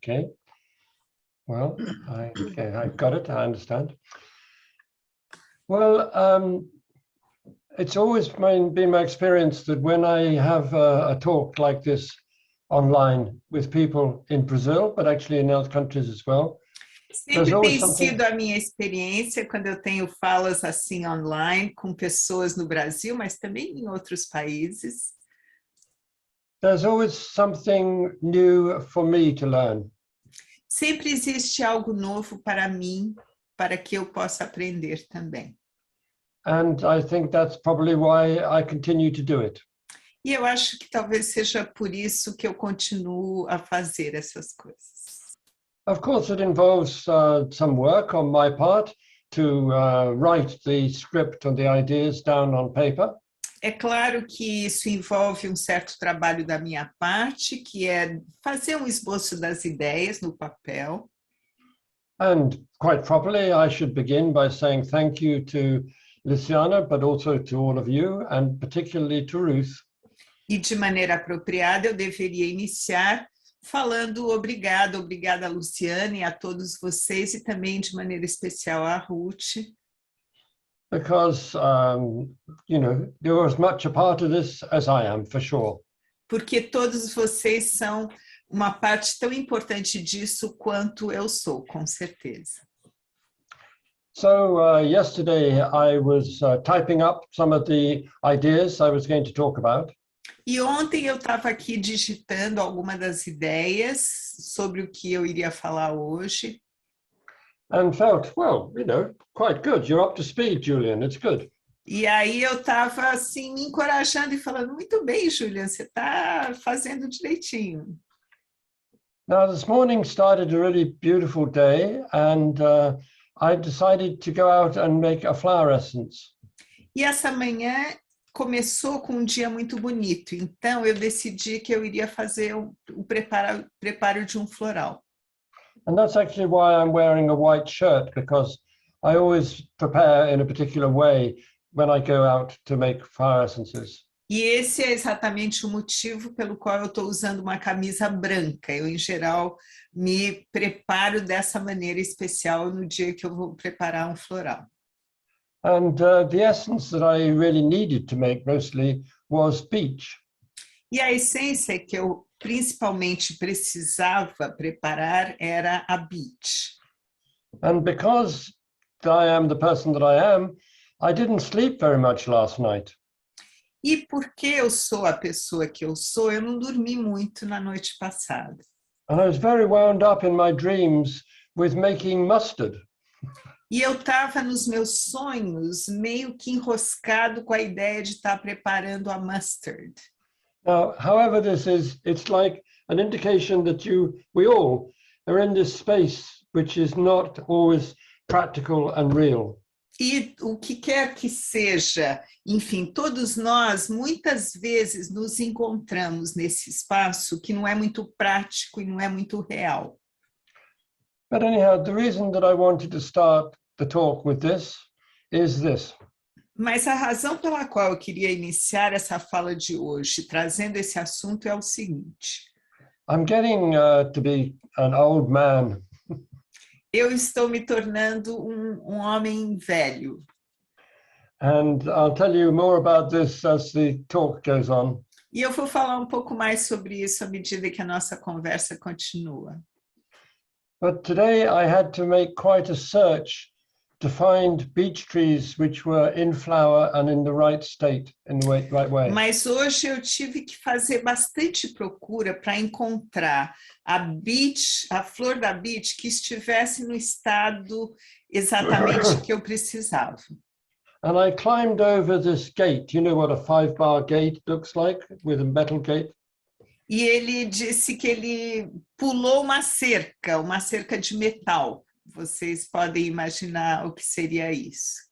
Okay. Well, I've got it. I understand. Well, it's always been my experience that when I have a talk like this online with people in Brazil, but actually in other countries as well, Sempre tem sido a minha experiência quando eu tenho falas assim online com pessoas no Brasil, mas também em outros países. There's always something new for me to learn. Sempre existe algo novo para mim, para que eu possa aprender também. And I think that's probably why I continue to do it. E eu acho que talvez seja por isso que eu continuo a fazer essas coisas. Of course, it involves some work on my part to write the script and the ideas down on paper. É claro que isso envolve um certo trabalho da minha parte, que é fazer um esboço das ideias no papel. And quite properly, I should begin by saying thank you to Luciana, but also to all of you, and particularly to Ruth. E de maneira apropriada, eu deveria iniciar falando obrigada a Luciana e a todos vocês, e também de maneira especial a Ruth. Because, you know, you're as much a part of this as I am, for sure. Porque todos vocês são uma parte tão importante disso quanto eu sou, com certeza. So yesterday I was typing up some of the ideas I was going to talk about. E ontem eu estava aqui digitando algumas das ideias sobre o que eu iria falar hoje. And felt, well, you know, quite good. You're up to speed, Julian. It's good. E aí eu estava assim me encorajando e falando, muito bem, Julian, você está fazendo direitinho. Now this morning started a really beautiful day, and I decided to go out and make a flower essence. E essa manhã começou com um dia muito bonito, então eu decidi que eu iria fazer o preparo de um floral. And that's actually why I'm wearing a white shirt, because I always prepare in a particular way when I go out to make flower essences. E esse é exatamente o motivo pelo qual eu estou usando uma camisa branca. Eu, em geral, me preparo dessa maneira especial no dia que eu vou preparar um floral. And the essence that I really needed to make mostly was beech. E a essência que eu principalmente precisava preparar era a beech. And because I am the person that I didn't sleep very much last night. E porque eu sou a pessoa que eu sou, eu não dormi muito na noite passada. And I was very wound up in my dreams with making mustard. E eu estava nos meus sonhos meio que enroscado com a ideia de estar preparando a mustard. Now, however this is, it's like an indication that we all are in this space which is not always practical and real. E o que quer que seja, enfim, todos nós muitas vezes nos encontramos nesse espaço que não é muito prático e não é muito real. But anyhow, the reason that I wanted to start the talk with this is this. Mas a razão pela qual eu queria iniciar essa fala de hoje, trazendo esse assunto, é o seguinte. I'm getting to be an old man. Eu estou me tornando um homem velho. And I'll tell you more about this as the talk goes on. E eu vou falar um pouco mais sobre isso à medida que a nossa conversa continua. But today I had to make quite a search to find beech trees which were in flower and in the right state, in the right way. Mas hoje eu tive que fazer bastante procura para encontrar a flor da beech que estivesse no estado exatamente que eu precisava. And I climbed over this gate. You know what a 5-bar gate looks like, with a metal gate? E ele disse que ele pulou uma cerca de metal. Vocês podem imaginar o que seria isso.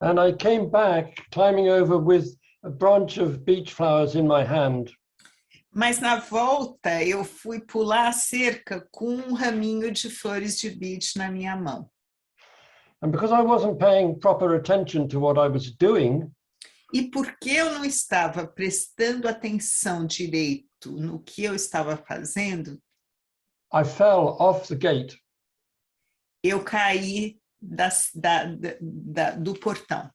And I came back climbing over with a branch of beech flowers in my hand. Mas na volta eu fui pular a cerca com um raminho de flores de beech na minha mão. And because I wasn't paying proper attention to what I was doing, e porque eu não estava prestando atenção direito no que eu estava fazendo, I fell off the gate. Eu caí do portão.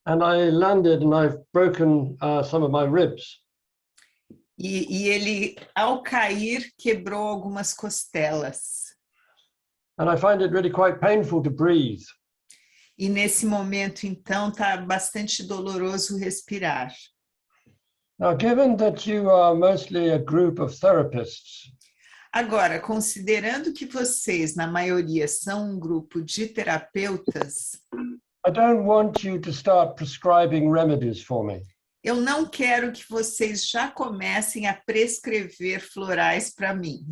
And I landed and I've broken some of my ribs. E ele, ao cair, quebrou algumas costelas. And I find it really quite painful to breathe. E nesse momento, então, está bastante doloroso respirar. Now, given that you are mostly a group of therapists, Agora, considerando que vocês, na maioria, são um grupo de terapeutas, I don't want you to start prescribing remedies for me. eu não quero que vocês já comecem a prescrever florais para mim.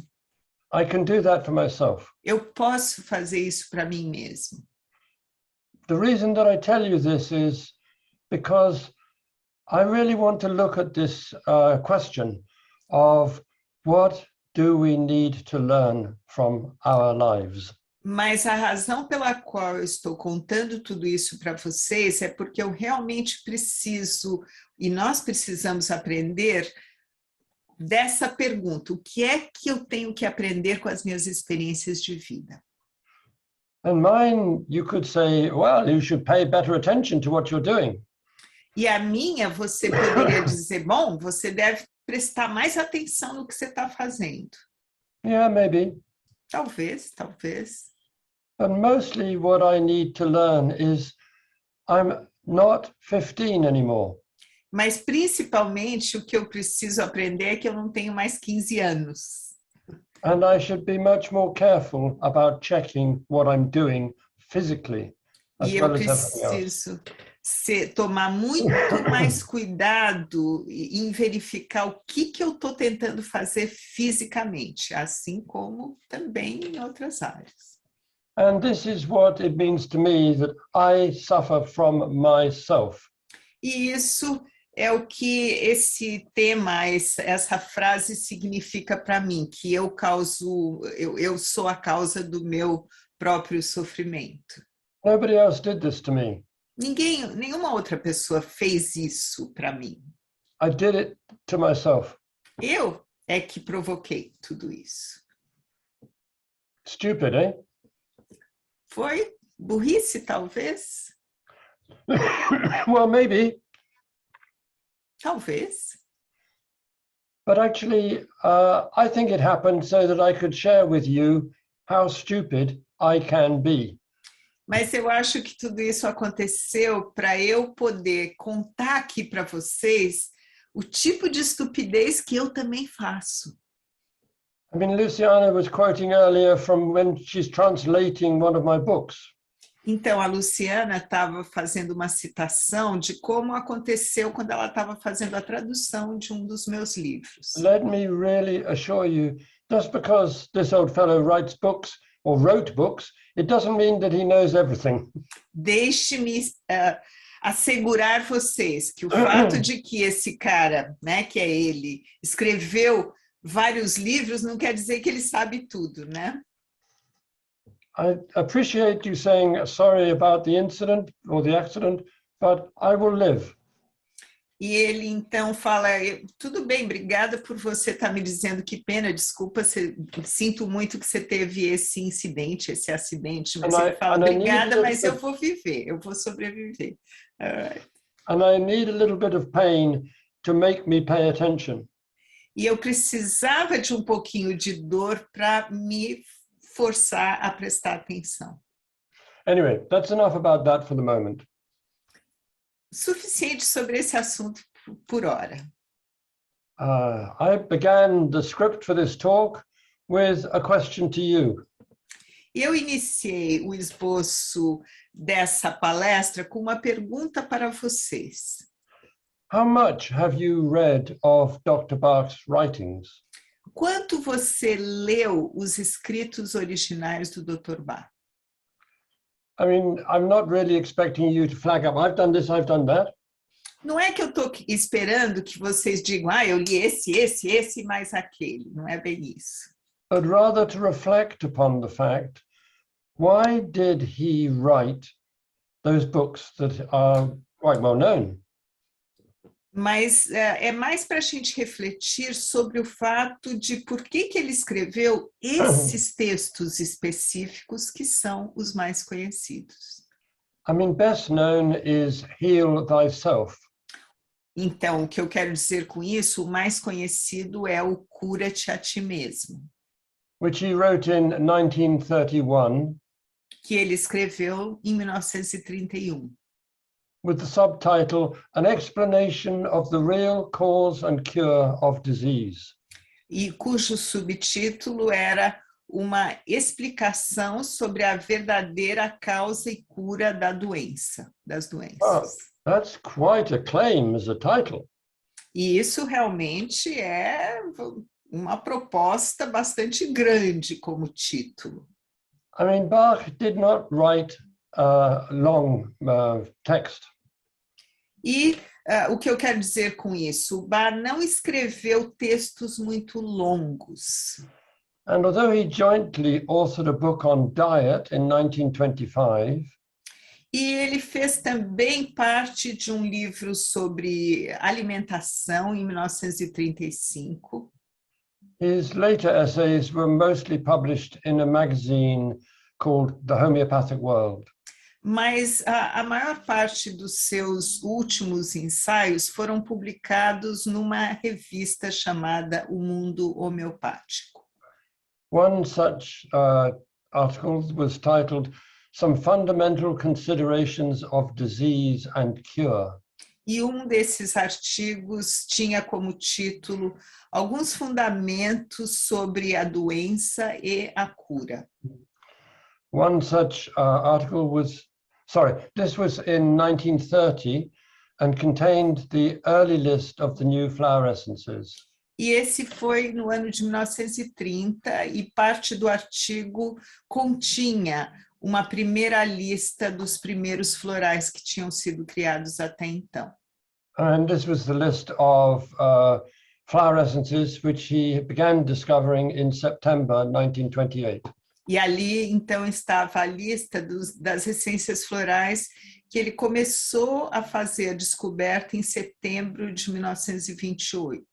I can do that for myself. Eu posso fazer isso para mim mesmo. The reason that I tell you this is because I really want to look at this question of what do we need to learn from our lives? Mas a razão pela qual eu estou contando tudo isso para vocês é porque eu realmente preciso, e nós precisamos aprender dessa pergunta: o que é que eu tenho que aprender com as minhas experiências de vida? And mine, you could say, well, you should pay better attention to what you're doing. E a minha, você poderia dizer, bom, você deve prestar mais atenção no que você está fazendo. Yeah, maybe. Talvez, talvez. But mostly what I need to learn is I'm not 15 anymore. Mas principalmente o que eu preciso aprender é que eu não tenho mais 15 anos. And I should be much more careful about checking what I'm doing physically, as E eu well as everything else. preciso tomar muito mais cuidado em verificar o que eu estou tentando fazer fisicamente, assim como também em outras áreas. And this is what it means to me that I suffer from myself. E isso é o que esse tema, essa frase significa para mim, que eu sou a causa do meu próprio sofrimento. Nobody else did this to me. Nenhuma outra pessoa fez isso para mim. I did it to myself. Eu é que provoquei tudo isso. Stupid, eh? Foi burrice, talvez? Well, maybe. Talvez. But actually, I think it happened so that I could share with you how stupid I can be. Mas eu acho que tudo isso aconteceu para eu poder contar aqui para vocês o tipo de estupidez que eu também faço. I mean, Luciana was quoting earlier from when she's translating one of my books. Então, a Luciana estava fazendo uma citação de como aconteceu quando ela estava fazendo a tradução de um dos meus livros. Let me really assure you, just because this old fellow writes books or wrote books, it doesn't mean that he knows everything. Deixe-me assegurar vocês que o fato de que esse cara, né, que é ele, escreveu vários livros não quer dizer que ele sabe tudo, né? I appreciate you saying sorry about the incident or the accident, but I will live. E ele então fala, tudo bem, obrigada por você estar me dizendo, que pena, desculpa, sinto muito que você teve esse incidente, esse acidente, mas ele fala, obrigada, mas eu vou viver, eu vou sobreviver. And I need a little bit of pain to make me pay attention. E eu precisava de um pouquinho de dor para me forçar a prestar atenção. Anyway, that's enough about that for the moment. Suficiente sobre esse assunto por hora. I began the script for this talk with a question to you. Eu iniciei o esboço dessa palestra com uma pergunta para vocês. How much have you read of Dr. Bach's writings? Quanto você leu os escritos originais do Dr. Bach? I mean, I'm not really expecting you to flag up, I've done this, I've done that. Não é que eu estou esperando que vocês digam, eu li esse, mais aquele. Não é bem isso. But rather to reflect upon the fact, why did he write those books that are quite well known? Mas é mais para a gente refletir sobre o fato de por que ele escreveu esses textos específicos que são os mais conhecidos. I mean, best known is Heal Thyself, Então, o que eu quero dizer com isso, o mais conhecido é o Cura-te a ti mesmo, which he wrote in 1931 que ele escreveu em 1931. with the subtitle An Explanation of the Real Cause and Cure of Disease. E cujo subtítulo era uma explicação sobre a verdadeira causa e cura da doença, das doenças. Oh, that's quite a claim as a title. E isso realmente é uma proposta bastante grande como título. I mean, Bach did not write a long text. E o que eu quero dizer com isso? O Bach não escreveu textos muito longos. And although he jointly authored a book on diet in 1925, E ele fez também parte de um livro sobre alimentação em 1935. his later essays were mostly published in a magazine called The Homeopathic World. Mas a maior parte dos seus últimos ensaios foram publicados numa revista chamada O Mundo Homeopático. One such article was titled Some Fundamental Considerations of Disease and Cure. E um desses artigos tinha como título Alguns Fundamentos sobre a Doença e a Cura. One such article was, this was in 1930 and contained the early list of the new flower essences. E esse foi no ano de 1930 e parte do artigo continha uma primeira lista dos primeiros florais que tinham sido criados até então. And this was the list of flower essences which he began discovering in September 1928. E ali, então, estava a lista das essências florais que ele começou a fazer a descoberta em setembro de 1928.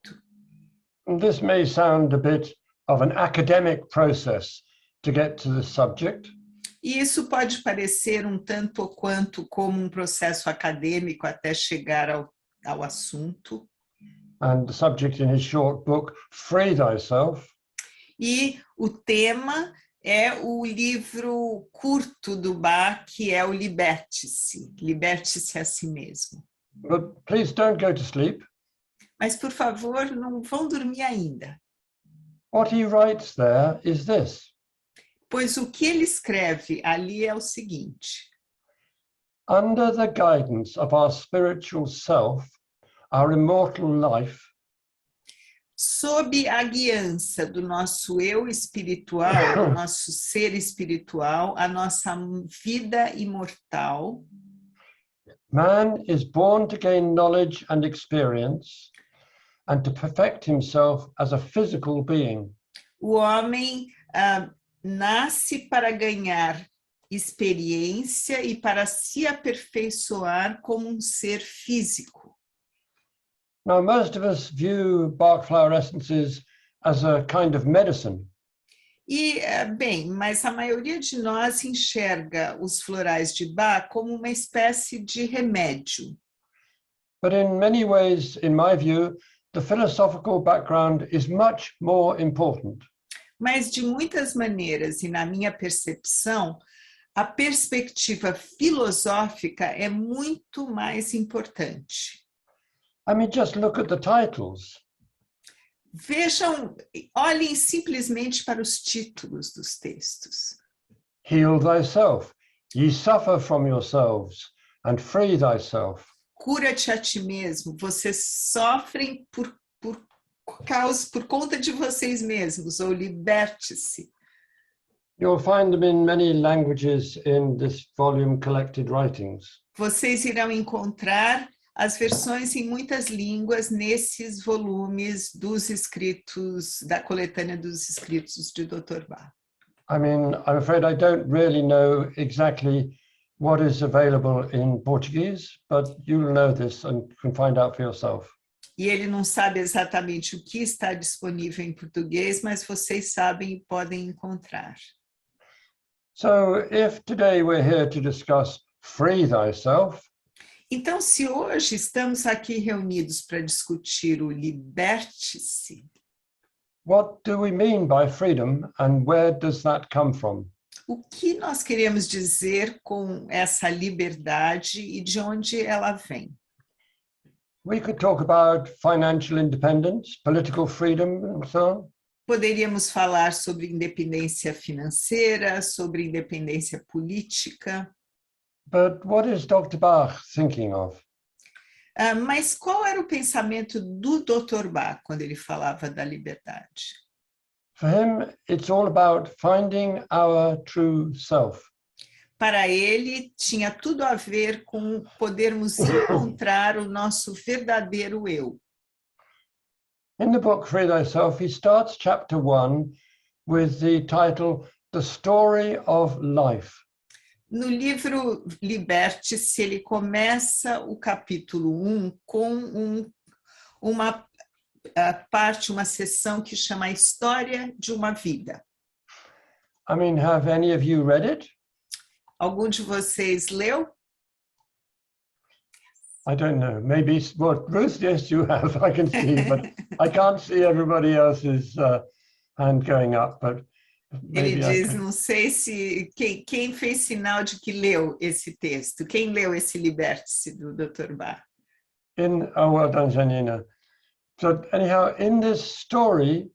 And this may sound a bit of an academic process to get to this subject. E isso pode parecer um tanto ou quanto como um processo acadêmico até chegar ao assunto. And the subject in his short book, Free Thyself. E o tema é o livro curto do Bach, que é o Liberte-se, Liberte-se a si mesmo. But please don't go to sleep. Mas, por favor, não vão dormir ainda. What he writes there is this. Pois o que ele escreve ali é o seguinte. Under the guidance of our spiritual self, our immortal life, sob a guiança do nosso eu espiritual, do nosso ser espiritual, a nossa vida imortal, man is born to gain knowledge and experience and to perfect himself as a physical being. O homem nasce para ganhar experiência e para se aperfeiçoar como um ser físico. Now, most of us view Bach flower essences as a kind of medicine. E, bem, mas a maioria de nós enxerga os florais de Bach como uma espécie de remédio. But in many ways, in my view, the philosophical background is much more important. Mas, de muitas maneiras, e na minha percepção, a perspectiva filosófica é muito mais importante. I mean, just look at the titles. Vejam, olhem simplesmente para os títulos dos textos. Heal thyself, ye suffer from yourselves, and free thyself. Cura-te a ti mesmo, vocês sofrem por conta de vocês mesmos, ou liberte-se. You'll find them in many languages in this volume, Collected Writings. Vocês irão encontrar as versões em muitas línguas nesses volumes dos escritos, da coletânea dos escritos de Dr. Bach. I mean, I'm afraid I don't really know exactly what is available in Portuguese, but you'll know this and can find out for yourself. E ele não sabe exatamente o que está disponível em português, mas vocês sabem e podem encontrar. So if today we're here to discuss free thyself, Então, se hoje estamos aqui reunidos para discutir o liberte-se, what do we mean by freedom and where does that come from? o que nós queremos dizer com essa liberdade e de onde ela vem? We could talk about financial independence, political freedom, and so on. Poderíamos falar sobre independência financeira, sobre independência política. But what is Dr. Bach thinking of? Mas qual era o pensamento do Dr. Bach quando ele falava da liberdade? For him, it's all about finding our true self. Para ele, tinha tudo a ver com podermos encontrar o nosso verdadeiro eu. In the book Free Thyself, he starts chapter 1 with the title, The Story of Life. No livro Liberte-se, ele começa o capítulo 1 com uma parte, uma seção que chama a História de uma Vida. I mean, have any of you read it? Algum de vocês leu? I don't know. Maybe, well, Ruth, yes, you have. I can see, but I can't see everybody else's hand going up. But Ele maybe diz, não sei se quem fez sinal de que leu esse texto. Quem leu esse Liberte-se do Dr. Bach? Oh, well done, Janina. So anyhow, in this story,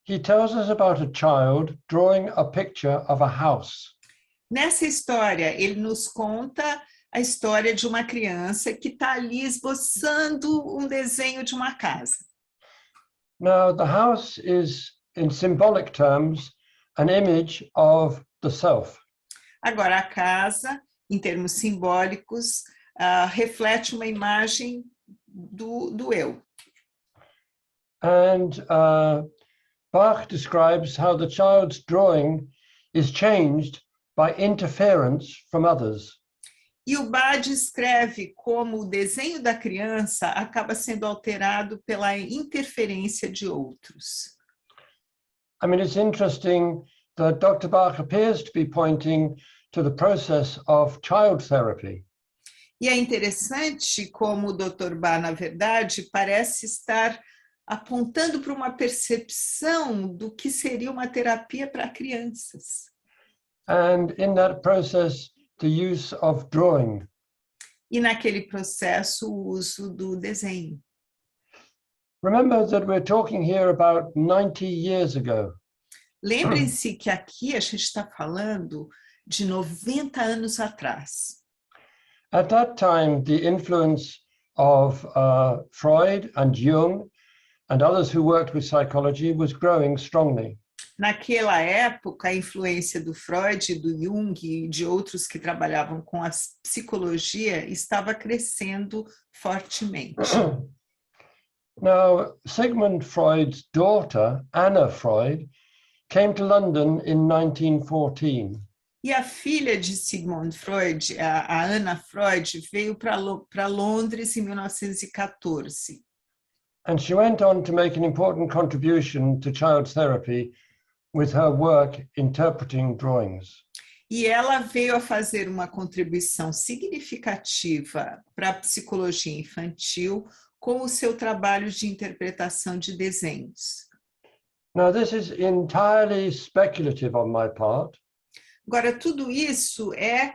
he tells us about a child drawing a picture of a house. Nessa história, ele nos conta a história de uma criança que está ali esboçando um desenho de uma casa. Now, the house is, in symbolic terms, an image of the self. Agora, a casa, em termos simbólicos, reflete uma imagem do eu. And Bach describes how the child's drawing is changed by interference from others. E o Bach descreve como o desenho da criança acaba sendo alterado pela interferência de outros. I mean, it's interesting that Dr. Bach appears to be pointing to the process of child therapy. E é interessante como o Dr. Bach, na verdade, parece estar apontando para uma percepção do que seria uma terapia para crianças. And in that process, the use of drawing. E naquele processo, o uso do desenho. Remember that we're talking here about 90 years ago. Lembrem-se que aqui a gente está falando de 90 anos atrás. At that time, the influence of Freud and Jung and others who worked with psychology was growing strongly. Naquela época, a influência do Freud, do Jung e de outros que trabalhavam com a psicologia estava crescendo fortemente. Now, Sigmund Freud's daughter, Anna Freud, came to London in 1914. E a filha de Sigmund Freud, a Anna Freud, veio para Londres em 1914. And she went on to make an important contribution to child therapy with her work interpreting drawings. E ela veio a fazer uma contribuição significativa para a psicologia infantil com o seu trabalho de interpretação de desenhos. Now, this is entirely speculative on my part. Agora, tudo isso é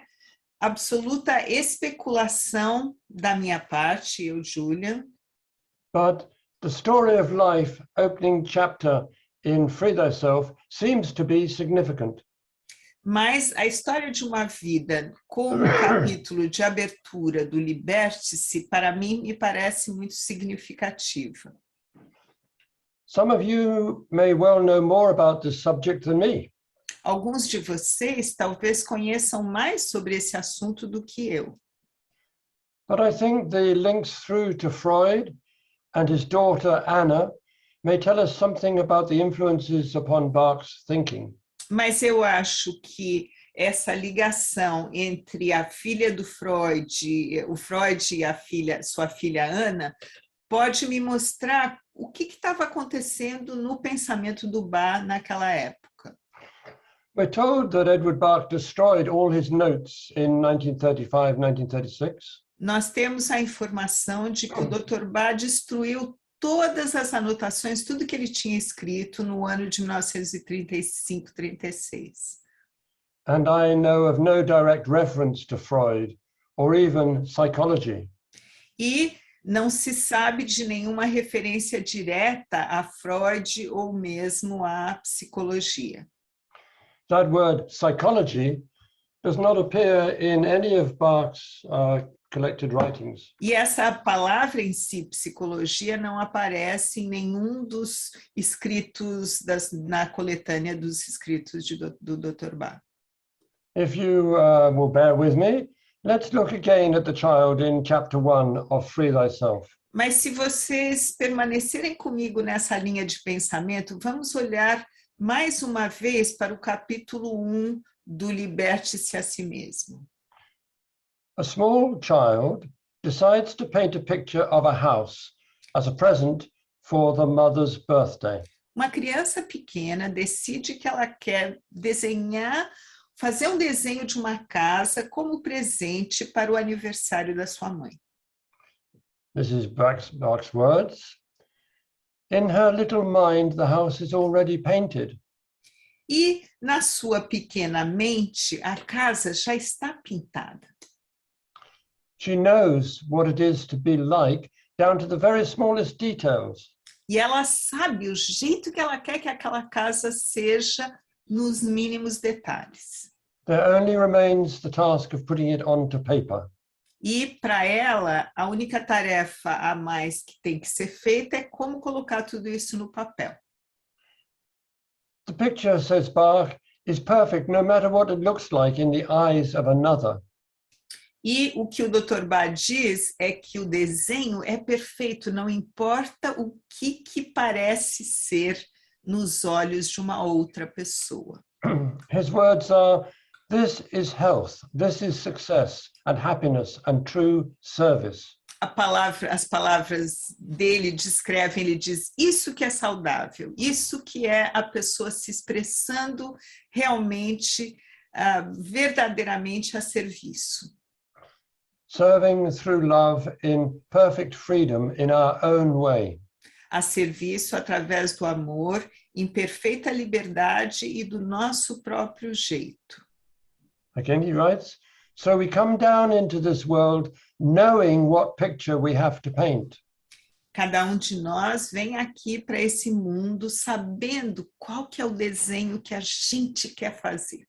absoluta especulação da minha parte, eu, Julian, But the story of life opening chapter in Free Thyself seems to be significant. mas a história de uma vida como o capítulo de abertura do Liberte-se, para mim, me parece muito significativa. Some of you may well know more about this subject than me. Alguns de vocês talvez conheçam mais sobre esse assunto do que eu. But I think the links through to Freud and his daughter Anna may tell us something about the influences upon Bach's thinking. Mas eu acho que essa ligação entre a filha do Freud, o Freud e sua filha Ana, pode me mostrar o que estava acontecendo no pensamento do Bach naquela época. We're told that Edward Bach destroyed all his notes in 1935, 1936. Nós temos a informação de que o Dr. Bach destruiu todas as anotações, tudo que ele tinha escrito no ano de 1935, 36. And I know of no direct reference to Freud or even psychology. E não se sabe de nenhuma referência direta a Freud ou mesmo à psicologia. That word psychology does not appear in any of Bach's collected writings. E essa palavra em si, psicologia, não aparece em nenhum dos escritos na coletânea dos escritos do Dr. Bach. If you will bear with me, let's look again at the child in chapter 1 of Free Thyself. Mas se vocês permanecerem comigo nessa linha de pensamento, vamos olhar mais uma vez para o capítulo 1 do Liberte-se a si mesmo. A small child decides to paint a picture of a house as a present for the mother's birthday. Uma criança pequena decide que ela quer fazer um desenho de uma casa como presente para o aniversário da sua mãe. This is Bach's words. In her little mind, the house is already painted. E na sua pequena mente, a casa já está pintada. She knows what it is to be like down to the very smallest details. E ela sabe o jeito que ela quer que aquela casa seja nos mínimos detalhes. There only remains the task of putting it onto paper. E para ela, a única tarefa a mais que tem que ser feita é como colocar tudo isso no papel. The picture, says Bach, is perfect no matter what it looks like in the eyes of another. E o que o Dr. Bach diz é que o desenho é perfeito, não importa o que parece ser nos olhos de uma outra pessoa. His words are, this is health, this is success and happiness and true service. As palavras dele descrevem, ele diz, isso que é saudável, isso que é a pessoa se expressando realmente, verdadeiramente a serviço. Serving through love in perfect freedom in our own way. A serviço através do amor, em perfeita liberdade e do nosso próprio jeito. Again, he writes, so we come down into this world knowing what picture we have to paint. Cada um de nós vem aqui para esse mundo sabendo qual que é o desenho que a gente quer fazer.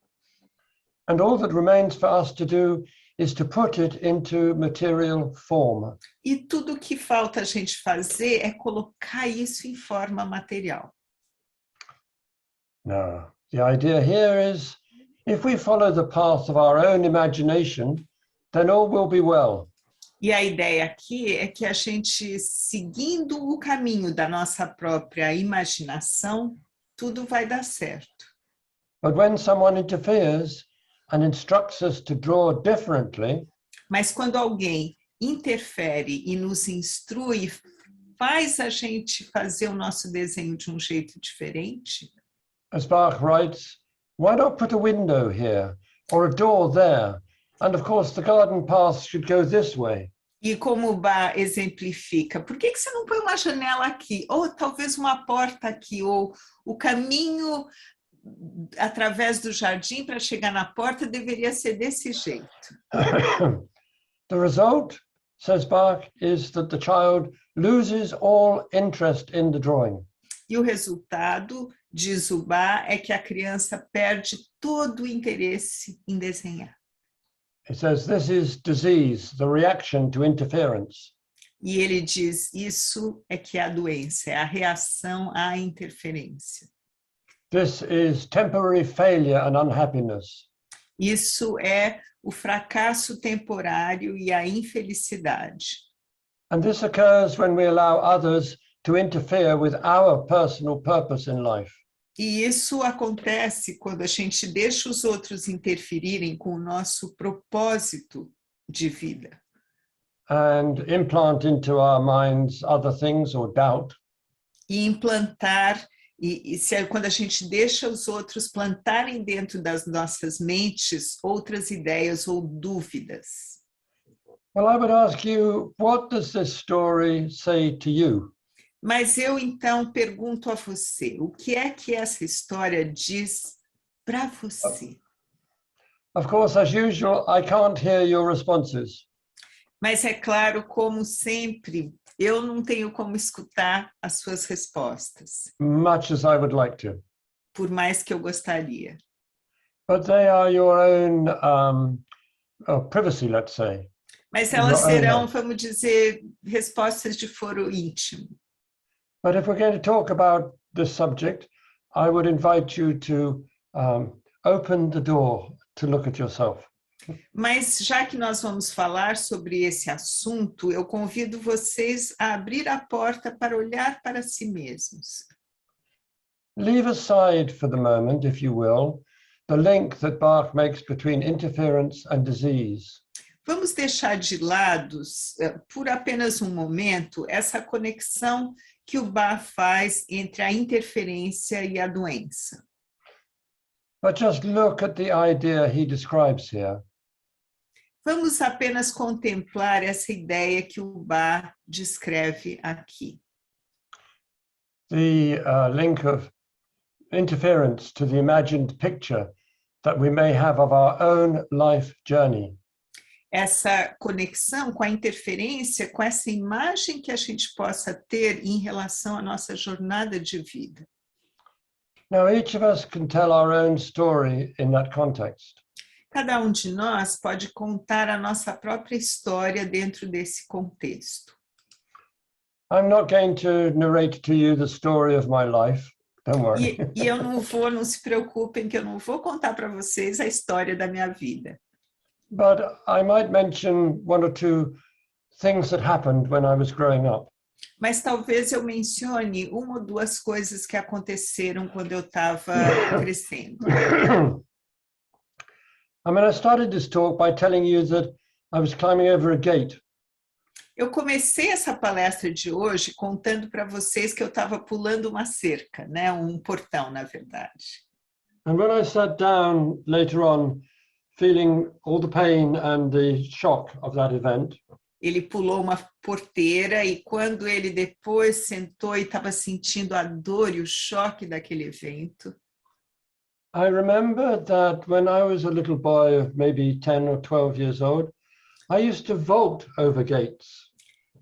And all that remains for us to do is to put it into material form. E tudo que falta a gente fazer é colocar isso em forma material. Now, the idea here is, if we follow the path of our own imagination, then all will be well. E a ideia aqui é que a gente, seguindo o caminho da nossa própria imaginação, tudo vai dar certo. But when someone interferes and instructs us to draw differently, mas quando alguém interfere e nos instrui, faz a gente fazer o nosso desenho de um jeito diferente, as Bach writes, why not put a window here or a door there? And of course the garden path should go this way. E como o Bach exemplifica, por que você não põe uma janela aqui? Ou talvez uma porta aqui, ou o caminho através do jardim para chegar na porta deveria ser desse jeito. The result, says Bach, is that the child loses all interest in the drawing. E o resultado, diz o Bach, é que a criança perde todo o interesse em desenhar. He says this is disease, the reaction to interference. E ele diz, isso é que é a doença, é a reação à interferência. This is temporary failure and unhappiness. Isso é o fracasso temporário e a infelicidade. And this occurs when we allow others to interfere with our personal purpose in life. E isso acontece quando a gente deixa os outros interferirem com o nosso propósito de vida. And implant into our minds other things or doubt. E implantar, quando a gente deixa os outros plantarem dentro das nossas mentes outras ideias ou dúvidas. Well, I would ask you, what does this story say to you? Mas eu então pergunto a você, o que é que essa história diz para você? Of course, as usual, I can't hear your responses. Mas é claro, como sempre, eu não tenho como escutar as suas respostas, Much as I would like to. por mais que eu gostaria. But they are your own privacy, let's say. Mas elas Your own serão, head. vamos dizer, respostas de foro íntimo. But if we're going to talk about this subject, I would invite you to open the door to look at yourself. Mas já que nós vamos falar sobre esse assunto, eu convido vocês a abrir a porta para olhar para si mesmos. Leave aside for the moment, if you will, the link that Bach makes between interference and disease. Vamos deixar de lado, por apenas um momento, essa conexão que o Bach faz entre a interferência e a doença. But just look at the idea he describes here. Vamos apenas contemplar essa ideia que o Bach descreve aqui. The link of interference to the imagined picture that we may have of our own life journey. Essa conexão com a interferência, com essa imagem que a gente possa ter em relação à nossa jornada de vida. Now, each of us can tell our own story in that context. Cada um de nós pode contar a nossa própria história dentro desse contexto. I'm not going to narrate to you the story of my life. Don't worry. E eu não se preocupem que eu não vou contar para vocês a história da minha vida. But I might mention one or two things that happened when I was growing up. Mas talvez eu mencione uma ou duas coisas que aconteceram quando eu estava crescendo. I mean, I started this talk by telling you that I was climbing over a gate. Eu comecei essa palestra de hoje contando para vocês que eu estava pulando uma cerca, né? Um portão, na verdade. And when I sat down later on, feeling all the pain and the shock of that event, Ele pulou uma porteira e quando ele depois sentou e estava sentindo a dor e o choque daquele evento, I remember that when I was a little boy of maybe 10 or 12 years old, I used to vault over gates.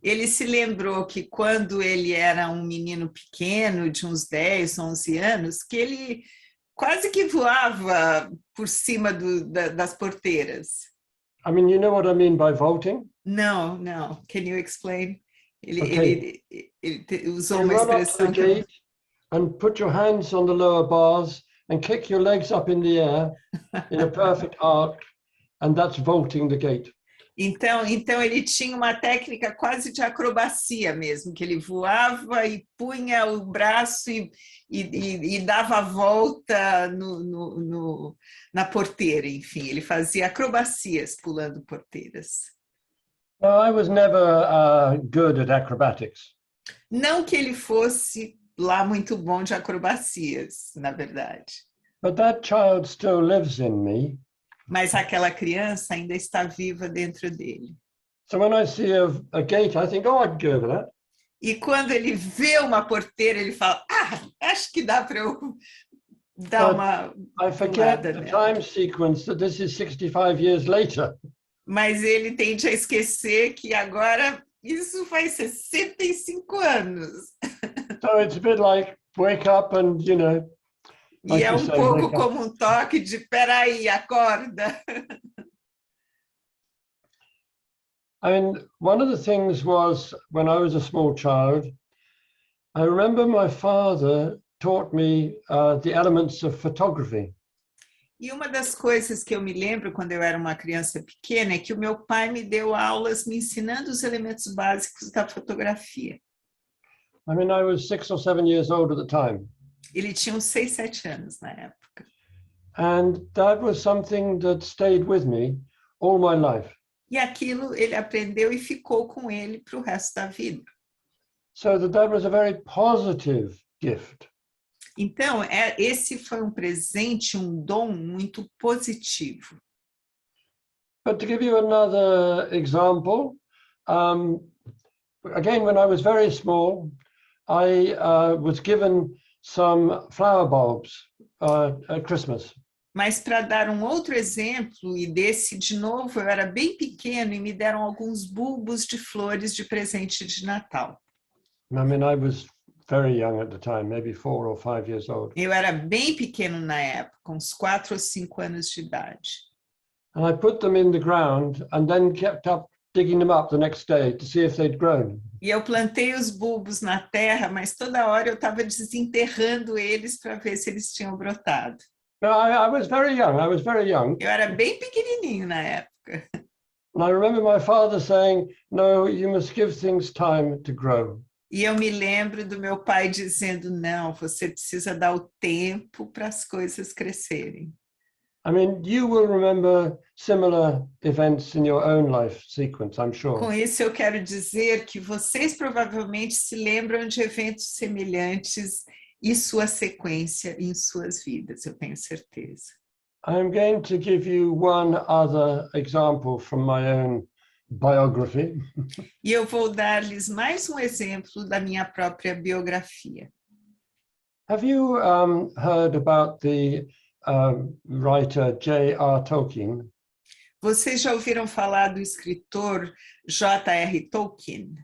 ele se lembrou que quando ele era um menino pequeno, de uns 10, 11 anos, que ele quase que voava por cima das porteiras. I mean, you know what I mean by vaulting? Não. Can you explain? Okay. Ele usou You uma run up to expressão the gate and put your hands on the lower bars and kick your legs up in the air in a perfect arc, and that's vaulting the gate. Então ele tinha uma técnica quase de acrobacia mesmo, que ele voava e punha o braço e dava a volta na porteira, enfim, ele fazia acrobacias pulando porteiras. Now, I was never good at acrobatics. Não que ele fosse lá muito bom de acrobacias, na verdade. But that child still lives in me. Mas aquela criança ainda está viva dentro dele. So when I see a gate, I think, oh, I'd go over that. E quando ele vê uma porteira, ele fala, acho que dá para eu dar uma I forget pulada the nela. time sequence that this is 65 years later. Mas ele tende a esquecer que agora isso faz 65 anos. So it's a bit like wake up and, you know. E Like é you um say, pouco wake up. como um toque de, peraí, acorda. I mean, one of the things was when I was a small child, I remember my father taught me the elements of photography. E uma das coisas que eu me lembro quando eu era uma criança pequena é que o meu pai me deu aulas me ensinando os elementos básicos da fotografia. I mean, I was 6 or 7 years old at the time. Ele tinha uns 6, 7 anos na época. And that was something that stayed with me all my life. E aquilo ele aprendeu e ficou com ele para o resto da vida. So that was a very positive gift. Então, esse foi um presente, um dom muito positivo. But to give you another example, again, when I was very small, I was given some flower bulbs at Christmas. Mas para dar um outro exemplo, e desse de novo, eu era bem pequeno e me deram alguns bulbos de flores de presente de Natal. I mean, I was very young at the time, maybe 4 or 5 years old. Eu era bem pequeno na época, uns 4 ou 5 anos de idade. And I put them in the ground and then kept up digging them up the next day to see if they'd grown. E eu plantei os bulbos na terra, mas toda hora eu estava desenterrando eles para ver se eles tinham brotado. No, I was very young. I was very young. Eu era bem pequenininho na época. And I remember my father saying, "No, you must give things time to grow." E eu me lembro do meu pai dizendo, não, você precisa dar o tempo para as coisas crescerem. I mean, you will remember similar events in your own life sequence, I'm sure. Com isso, eu quero dizer que vocês provavelmente se lembram de eventos semelhantes e sua sequência em suas vidas, eu tenho certeza. I'm going to give you one other example from my own biography. E eu vou dar-lhes mais um exemplo da minha própria biografia. Have you heard about the writer J.R. Tolkien? Vocês já ouviram falar do escritor J.R. Tolkien?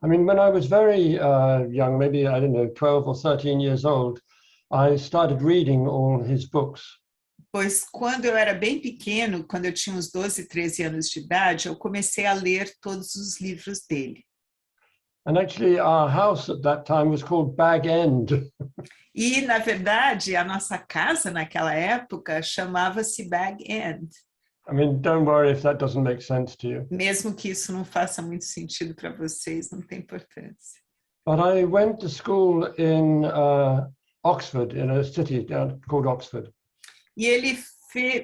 I mean, when I was very young, maybe, I don't know, 12 or 13 years old, I started reading all his books. Pois quando eu era bem pequeno, quando eu tinha uns 12, 13 anos de idade, eu comecei a ler todos os livros dele. And actually, our house at that time was called Bag End. E, na verdade, a nossa casa naquela época chamava-se Bag End. I mean, don't worry if that doesn't make sense to you. Mesmo que isso não faça muito sentido para vocês, não tem importância. But I went to school in Oxford, in a city called Oxford. E ele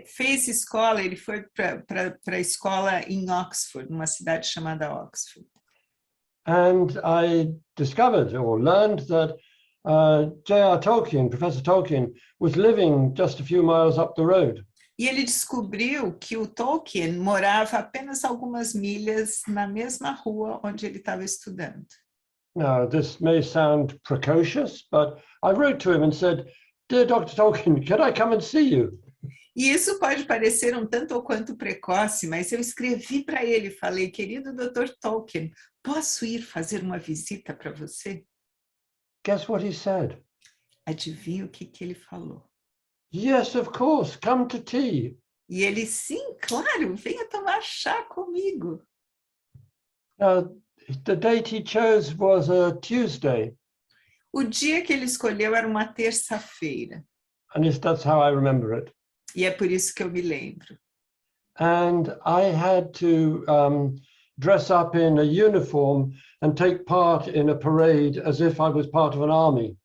fez escola, ele foi para a escola em Oxford, numa cidade chamada Oxford. And I discovered or learned that J.R. Tolkien, Professor Tolkien, was living just a few miles up the road. E ele descobriu que o Tolkien morava apenas algumas milhas na mesma rua onde ele estava estudando. Now, this may sound precocious, but I wrote to him and said, "Dear Dr. Tolkien, can I come and see you?" E isso pode parecer um tanto ou quanto precoce, mas eu escrevi para ele, falei, querido Dr. Tolkien, posso ir fazer uma visita para você? Guess what he said? Adivinha o que ele falou? Yes, of course, come to tea. E ele, sim, claro, venha tomar chá comigo. Now, the date he chose was a Tuesday. O dia que ele escolheu era uma terça-feira. And that's how I remember it. E é por isso que eu me lembro. And I had to dress up in a uniform and take part in a parade as if I was part of an army.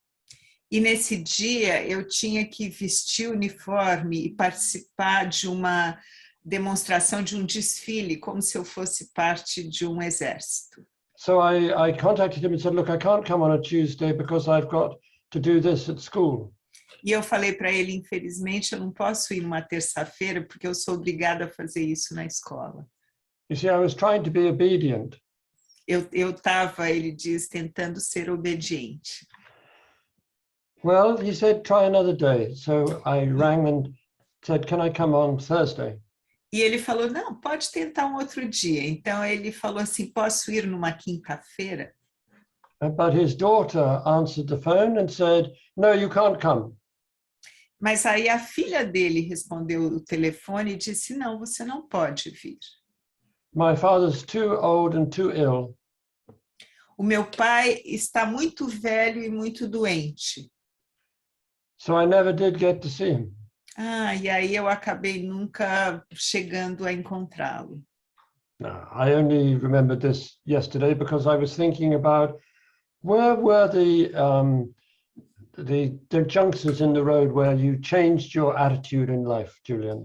E nesse dia eu tinha que vestir o uniforme e participar de uma demonstração, de um desfile, como se eu fosse parte de um exército. So I contacted him and said, "Look, I can't come on a Tuesday because I've got to do this at school." E eu falei para ele, infelizmente, eu não posso ir numa terça-feira porque eu sou obrigada a fazer isso na escola. You see, I was trying to be obedient. Eu estava, ele diz, tentando ser obediente. Well, he said, "Try another day." So I rang and said, "Can I come on Thursday?" E ele falou, não, pode tentar um outro dia. Então ele falou assim, posso ir numa quinta-feira? But his daughter answered the phone and said, "No, you can't come." Mas aí a filha dele respondeu o telefone e disse, não, você não pode vir. My father's too old and too ill. O meu pai está muito velho e muito doente. So I never did get to see him. Ah, e aí eu acabei nunca chegando a encontrá-lo. No, I only remembered this yesterday because I was thinking about where were the the junctures in the road where you changed your attitude in life, Julian.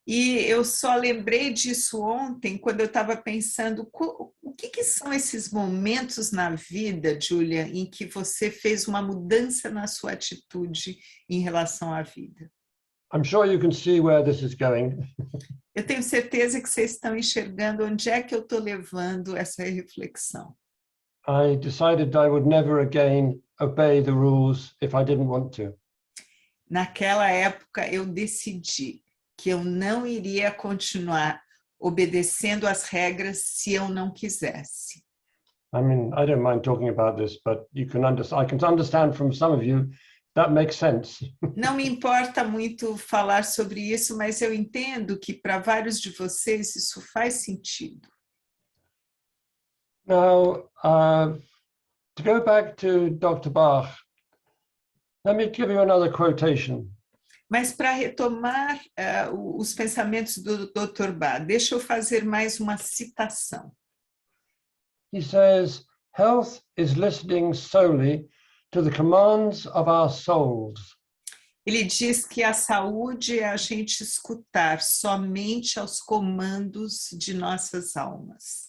E eu só lembrei disso ontem, quando eu estava pensando o que são esses momentos na vida, Julia, em que você fez uma mudança na sua atitude em relação à vida. I'm sure you can see where this is going. Eu tenho certeza que vocês estão enxergando onde é que eu estou levando essa reflexão. I decided I would never again obey the rules if I didn't want to. Naquela época, eu decidi que eu não iria continuar obedecendo às regras se eu não quisesse. I mean, I don't mind talking about this, but you can I can understand from some of you that makes sense. Não me importa muito falar sobre isso, mas eu entendo que para vários de vocês isso faz sentido. Now, to go back to Dr. Bach, let me give you another quotation. Mas para retomar os pensamentos do Dr. Bach, deixa eu fazer mais uma citação. He says, health is listening solely to the commands of our souls. Ele diz que a saúde é a gente escutar somente aos comandos de nossas almas.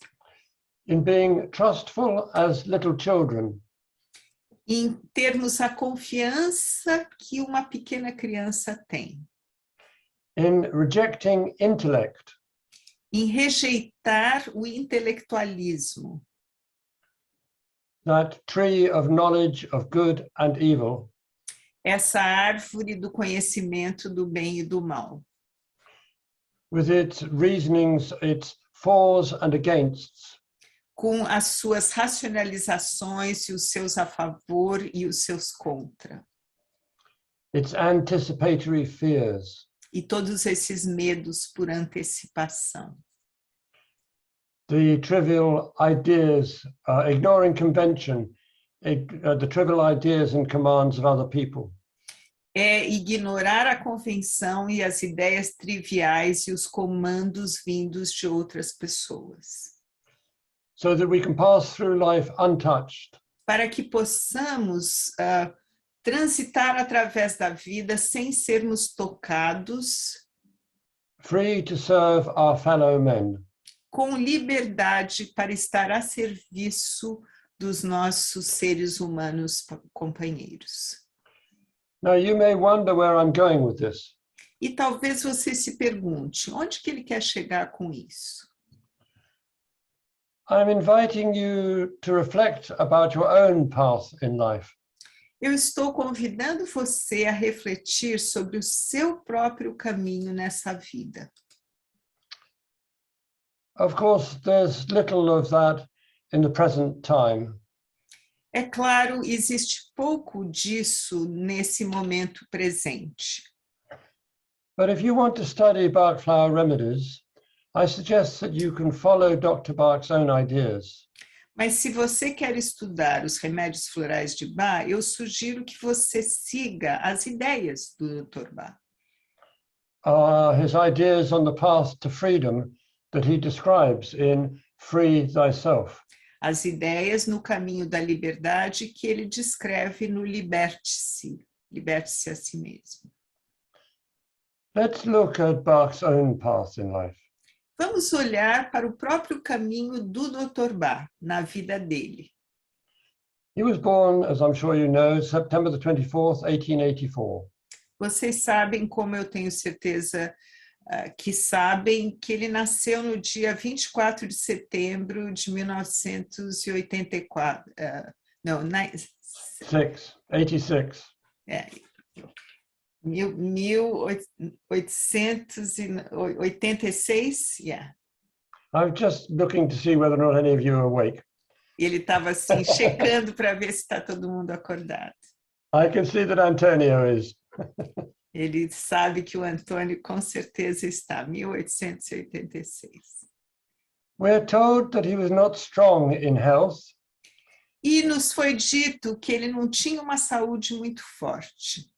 In being trustful as little children. Em termos a confiança que uma pequena criança tem. In rejecting intellect. Em rejeitar o intelectualismo. That tree of knowledge of good and evil. Essa árvore do conhecimento do bem e do mal. With its reasonings, its fors and againsts. Com as suas racionalizações e os seus a favor e os seus contra. Its anticipatory fears. E todos esses medos por antecipação. The trivial ideas, ignoring convention, the trivial ideas and commands of other people. É ignorar a convenção e as ideias triviais e os comandos vindos de outras pessoas. So that we can pass through life untouched. Para que possamos transitar através da vida sem sermos tocados. Free to serve our fellow men. Com liberdade para estar a serviço dos nossos seres humanos companheiros. Now you may wonder where I'm going with this. E talvez você se pergunte, onde que ele quer chegar com isso? I'm inviting you to reflect about your own path in life. Eu estou convidando você a refletir sobre o seu próprio caminho nessa vida. Of course, there's little of that in the present time. É claro, existe pouco disso nesse momento presente. But if you want to study Bach flower remedies, I suggest that you can follow Dr. Bach's own ideas. Mas se você quer estudar os remédios florais de Bach, eu sugiro que você siga as ideias do Dr. Bach. His ideas on the path to freedom that he describes in Free Thyself. As ideias no caminho da liberdade que ele descreve no Liberte-se, liberte-se a si mesmo. Let's look at Bach's own path in life. Vamos olhar para o próprio caminho do Dr. Bach na vida dele. He was born, as I'm sure you know, September the 24th, 1884. Vocês sabem, como eu tenho certeza que sabem, que ele nasceu no dia 24 de setembro de 1984. Não, 86. É, 1886, yeah. I'm just looking to see whether or not any of you are awake. Ele estava assim, checando para ver se está todo mundo acordado. I can see that Antonio is. Ele sabe que o Antônio com certeza está, 1886. We're told that he was not strong in health. E nos foi dito que ele não tinha uma saúde muito forte.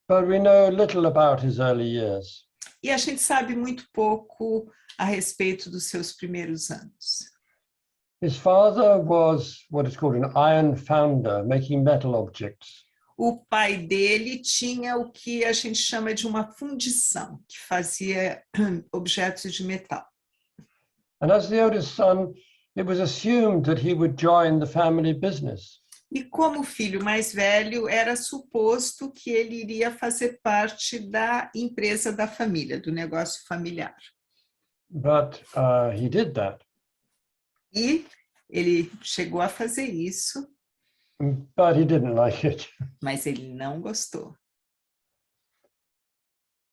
But we know little about his early years. E a gente sabe muito pouco a respeito dos seus primeiros anos. His father was what is called an iron founder, making metal objects. o pai dele tinha o que a gente chama de uma fundição, que fazia objetos de metal. And as the oldest son, it was assumed that he would join the family business. E como filho mais velho, era suposto que ele iria fazer parte da empresa da família, do negócio familiar. But he did that. E ele chegou a fazer isso, But he didn't like it. mas ele não gostou.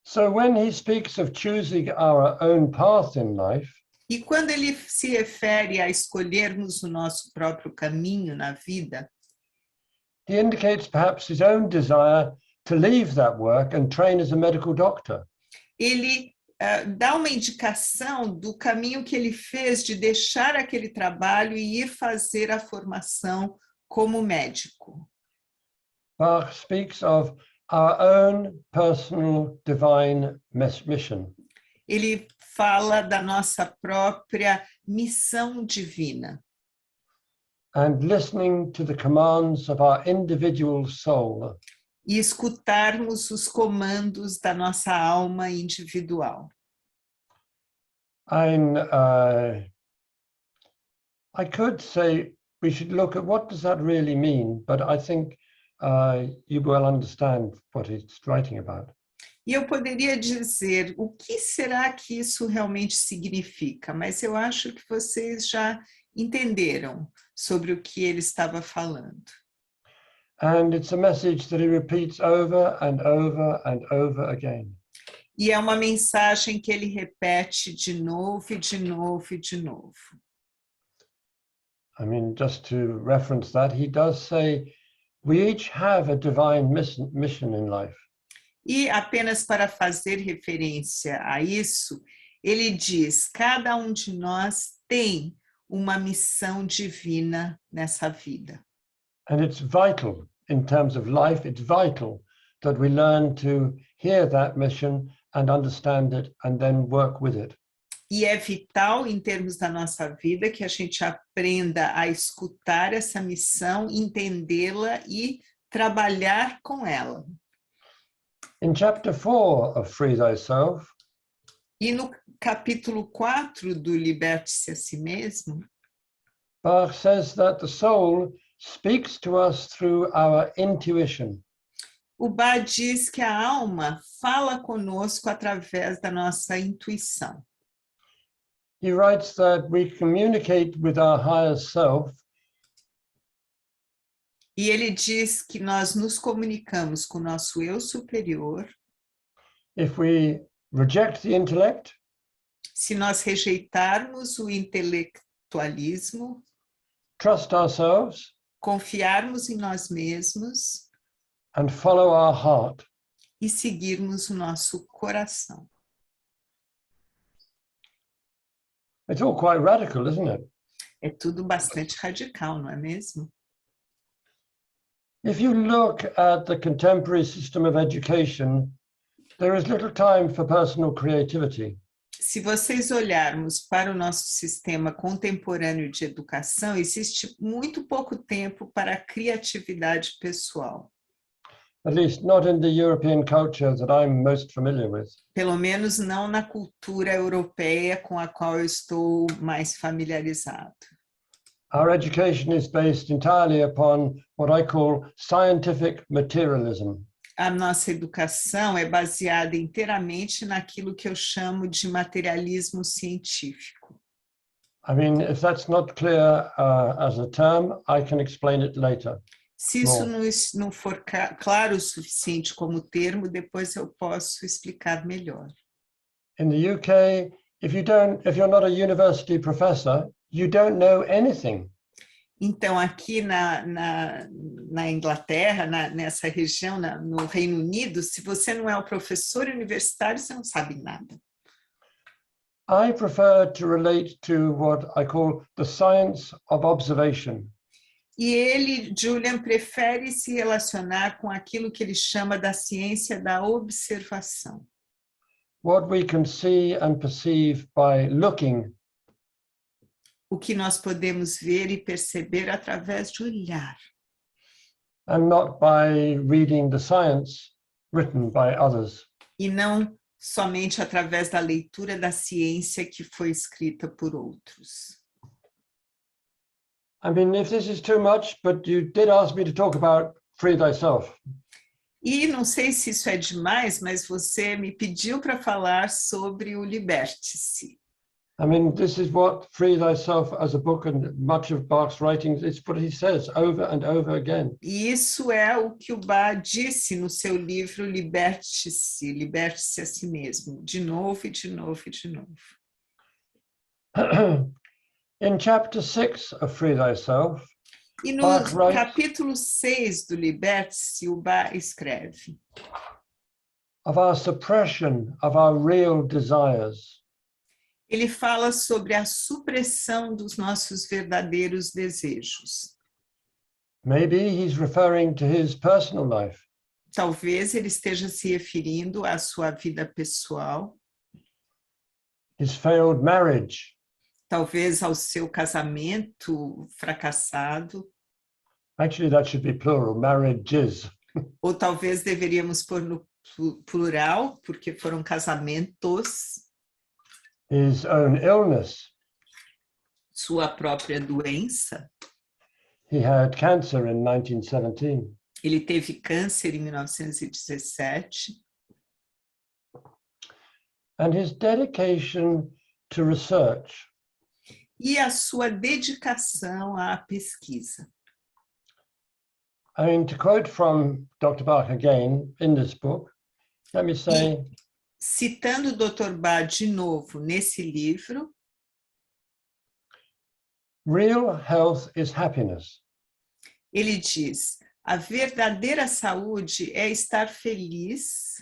So when he speaks of choosing our own path in life, E quando ele se refere a escolhermos o nosso próprio caminho na vida, he indicates perhaps his own desire to leave that work and train as a medical doctor. ele dá uma indicação do caminho que ele fez de deixar aquele trabalho e ir fazer a formação como médico. Bach speaks of our own personal divine mission. Ele fala da nossa própria missão divina. And listening to the commands of our individual soul. E escutarmos os comandos da nossa alma individual. And I could say we should look at what does that really mean, but I think you will understand what it's writing about. E eu poderia dizer o que será que isso realmente significa, mas eu acho que vocês já entenderam sobre o que ele estava falando. And it's a message that he repeats over and over and over again. E é uma mensagem que ele repete de novo e de novo e de novo. I mean, just to reference that, he does say, we each have a divine mission in life. E apenas para fazer referência a isso, ele diz, cada um de nós tem uma missão divina nessa vida. And it's vital in terms of life, it's vital that we learn to hear that mission and understand it and then work with it. E é vital em termos da nossa vida que a gente aprenda a escutar essa missão, entendê-la e trabalhar com ela. In chapter 4 of Free Thyself, E no capítulo 4 do Liberte-se a si mesmo, Bach says that the soul speaks to us through our intuition. o Bach diz que a alma fala conosco através da nossa intuição. He writes that we communicate with our higher self E ele diz que nós nos comunicamos com o nosso eu superior if we reject the intellect, se nós rejeitarmos o intelectualismo, trust ourselves, confiarmos em nós mesmos and follow our heart. e seguirmos o nosso coração. It's all quite radical, isn't it? É tudo bastante radical, não é mesmo? If you look at the contemporary system of education, there is little time for personal creativity. Se vocês olharmos para o nosso sistema contemporâneo de educação, existe muito pouco tempo para a criatividade pessoal. At least not in the European culture that I'm most familiar with. Pelo menos não na cultura europeia com a qual eu estou mais familiarizado. Our education is based entirely upon what I call scientific materialism. A nossa educação é baseada inteiramente naquilo que eu chamo de materialismo científico. I mean, if that's not clear as a term, I can explain it later. Se isso não for claro o suficiente como termo, depois eu posso explicar melhor. In the UK, if you're not a university professor, you don't know anything. Então, aqui na Inglaterra, nessa região, no Reino Unido, se você não é um professor universitário, você não sabe nada. I prefer to relate to what I call the science of observation. E ele, Julian, prefere se relacionar com aquilo que ele chama da ciência da observação. What we can see and perceive by looking. O que nós podemos ver e perceber através de olhar. and not by reading the science written by others. E não somente através da leitura da ciência que foi escrita por outros. I mean, if this is too much, but you did ask me to talk about free thyself. E não sei se isso é demais, mas você me pediu para falar sobre o Liberte-se. I mean, this is what Free Thyself as a book, and much of Bach's writings, it's what he says over and over again. E isso é o que o Bach disse no seu livro Liberte-se, liberte-se a si mesmo, de novo e de novo e de novo. In chapter 6 of Free Thyself, E no Bach writes, capítulo 6 do Liberte-se, o Bach escreve: of our suppression of our real desires. Ele fala sobre a supressão dos nossos verdadeiros desejos. Maybe he's referring to his personal life. Talvez ele esteja se referindo à sua vida pessoal, His failed marriage. talvez ao seu casamento fracassado, Actually, that should be plural, marriages. ou talvez deveríamos pôr no plural, porque foram casamentos, His own illness. sua própria doença. He had cancer in 1917. Ele teve câncer em 1917. And his dedication to research. E a sua dedicação à pesquisa. I mean, to quote from Dr. Bach again in this book, let me say, Citando o Dr. Bach de novo nesse livro, real health is happiness. ele diz: a verdadeira saúde é estar feliz,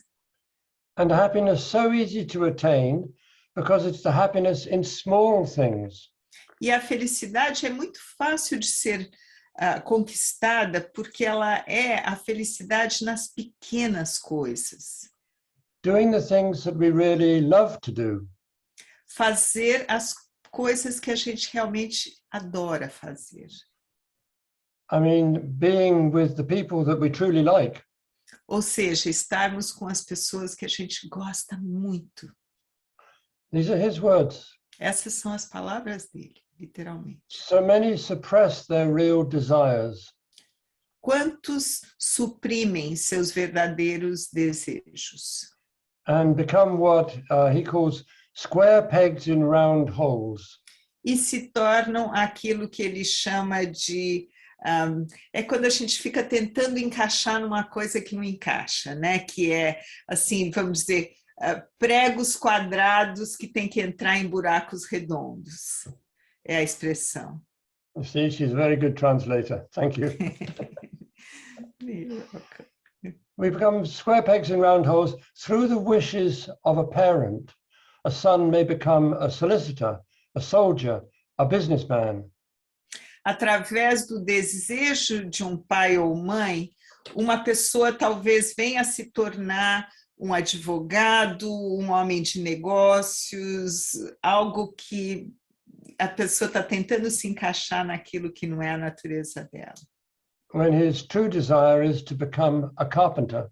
And happiness so easy to attain because it's the happiness in small things. e a felicidade é muito fácil de ser conquistada porque ela é a felicidade nas pequenas coisas. Doing the things that we really love to do. Fazer as coisas que a gente realmente adora fazer. I mean, being with the people that we truly like. Ou seja, estarmos com as pessoas que a gente gosta muito. These are his words. Essas são as palavras dele, literalmente. So many suppress their real desires. Quantos suprimem seus verdadeiros desejos? And become what he calls square pegs in round holes. E se tornam aquilo que ele chama de... é quando a gente fica tentando encaixar numa coisa que não encaixa, né? Que é, assim, vamos dizer, pregos quadrados que tem que entrar em buracos redondos. É a expressão. You see, she's a very good translator. Thank you. We become square pegs in round holes through the wishes of a parent. A son may become a solicitor, a soldier, a businessman. Através do desejo de um pai ou mãe, uma pessoa talvez venha a se tornar um advogado, um homem de negócios, algo que a pessoa está tentando se encaixar naquilo que não é a natureza dela. When his true desire is to become a carpenter.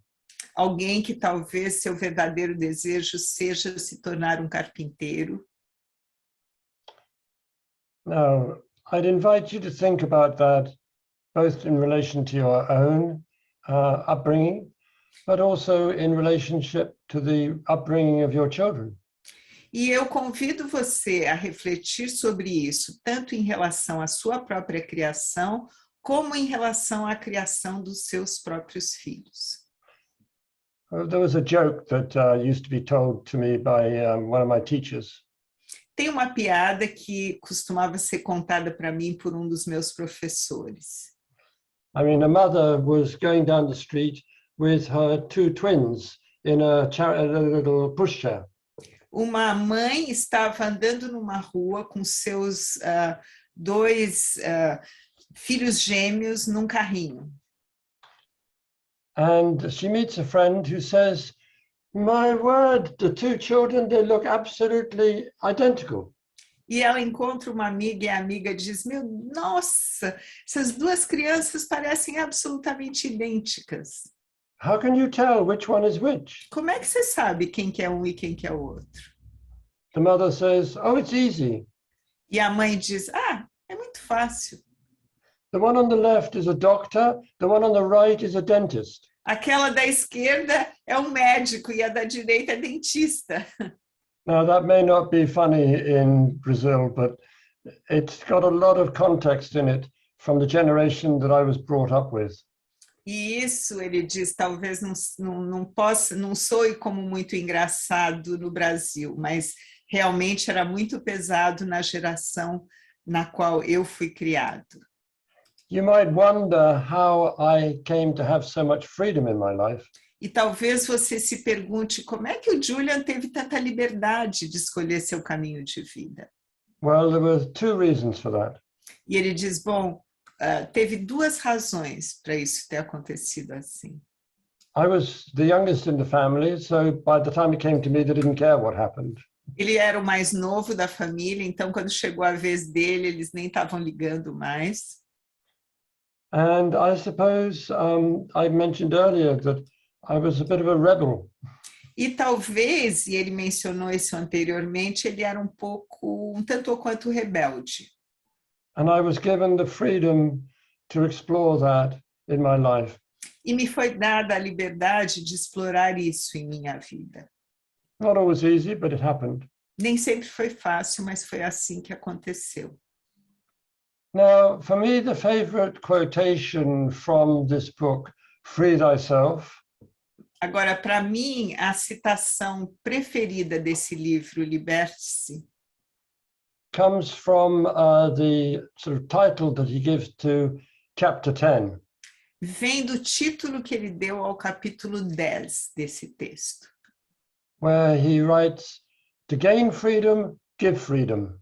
Alguém que talvez seu verdadeiro desejo seja se tornar um carpinteiro. Now, I'd invite you to think about that, both in relation to your own upbringing, but also in relationship to the upbringing of your children. E eu convido você a refletir sobre isso, tanto em relação à sua própria criação, como em relação à criação dos seus próprios filhos. There was a joke that used to be told to me by one of my teachers. Tem uma piada que costumava ser contada para mim por um dos meus professores. I mean, a mother was going down the street with her two twins in a little pushchair. Uma mãe estava andando numa rua com seus dois filhos gêmeos num carrinho. And she meets a friend who says, "My word, the two children, they look absolutely identical." E ela encontra uma amiga e a amiga diz, nossa, essas duas crianças parecem absolutamente idênticas. How can you tell which one is which? Como é que você sabe quem que é um e quem que é o outro? The mother says, oh, it's easy. E a mãe diz, é muito fácil. The one on the left is a doctor, the one on the right is a dentist. Aquela da esquerda é um médico e a da direita é dentista. Now, that may not be funny in Brazil, but it's got a lot of context in it from the generation that I was brought up with. E isso, ele diz, talvez não soe como muito engraçado no Brasil, mas realmente era muito pesado na geração na qual eu fui criado. You might wonder how I came to have so much freedom in my life. E talvez você se pergunte como é que o Julian teve tanta liberdade de escolher seu caminho de vida. Well, there were two reasons for that. E ele diz, bom, teve duas razões para isso ter acontecido assim. I was the youngest in the family, so by the time it came to me, they didn't care what happened. Ele era o mais novo da família, então quando chegou a vez dele, eles nem estavam ligando mais. And I suppose I mentioned earlier that I was a bit of a rebel. E talvez, e ele mencionou isso anteriormente, ele era um tanto ou quanto rebelde. And I was given the freedom to explore that in my life. E me foi dada a liberdade de explorar isso em minha vida. Not always easy, but it happened. Nem sempre foi fácil, mas foi assim que aconteceu. Now, for me, the favorite quotation from this book, Free Thyself, agora, para mim, a citação preferida desse livro, Liberte-se, comes from the sort of title that he gives to chapter 10. Vem do título que ele deu ao capítulo 10 desse texto. Where he writes, to gain freedom, give freedom.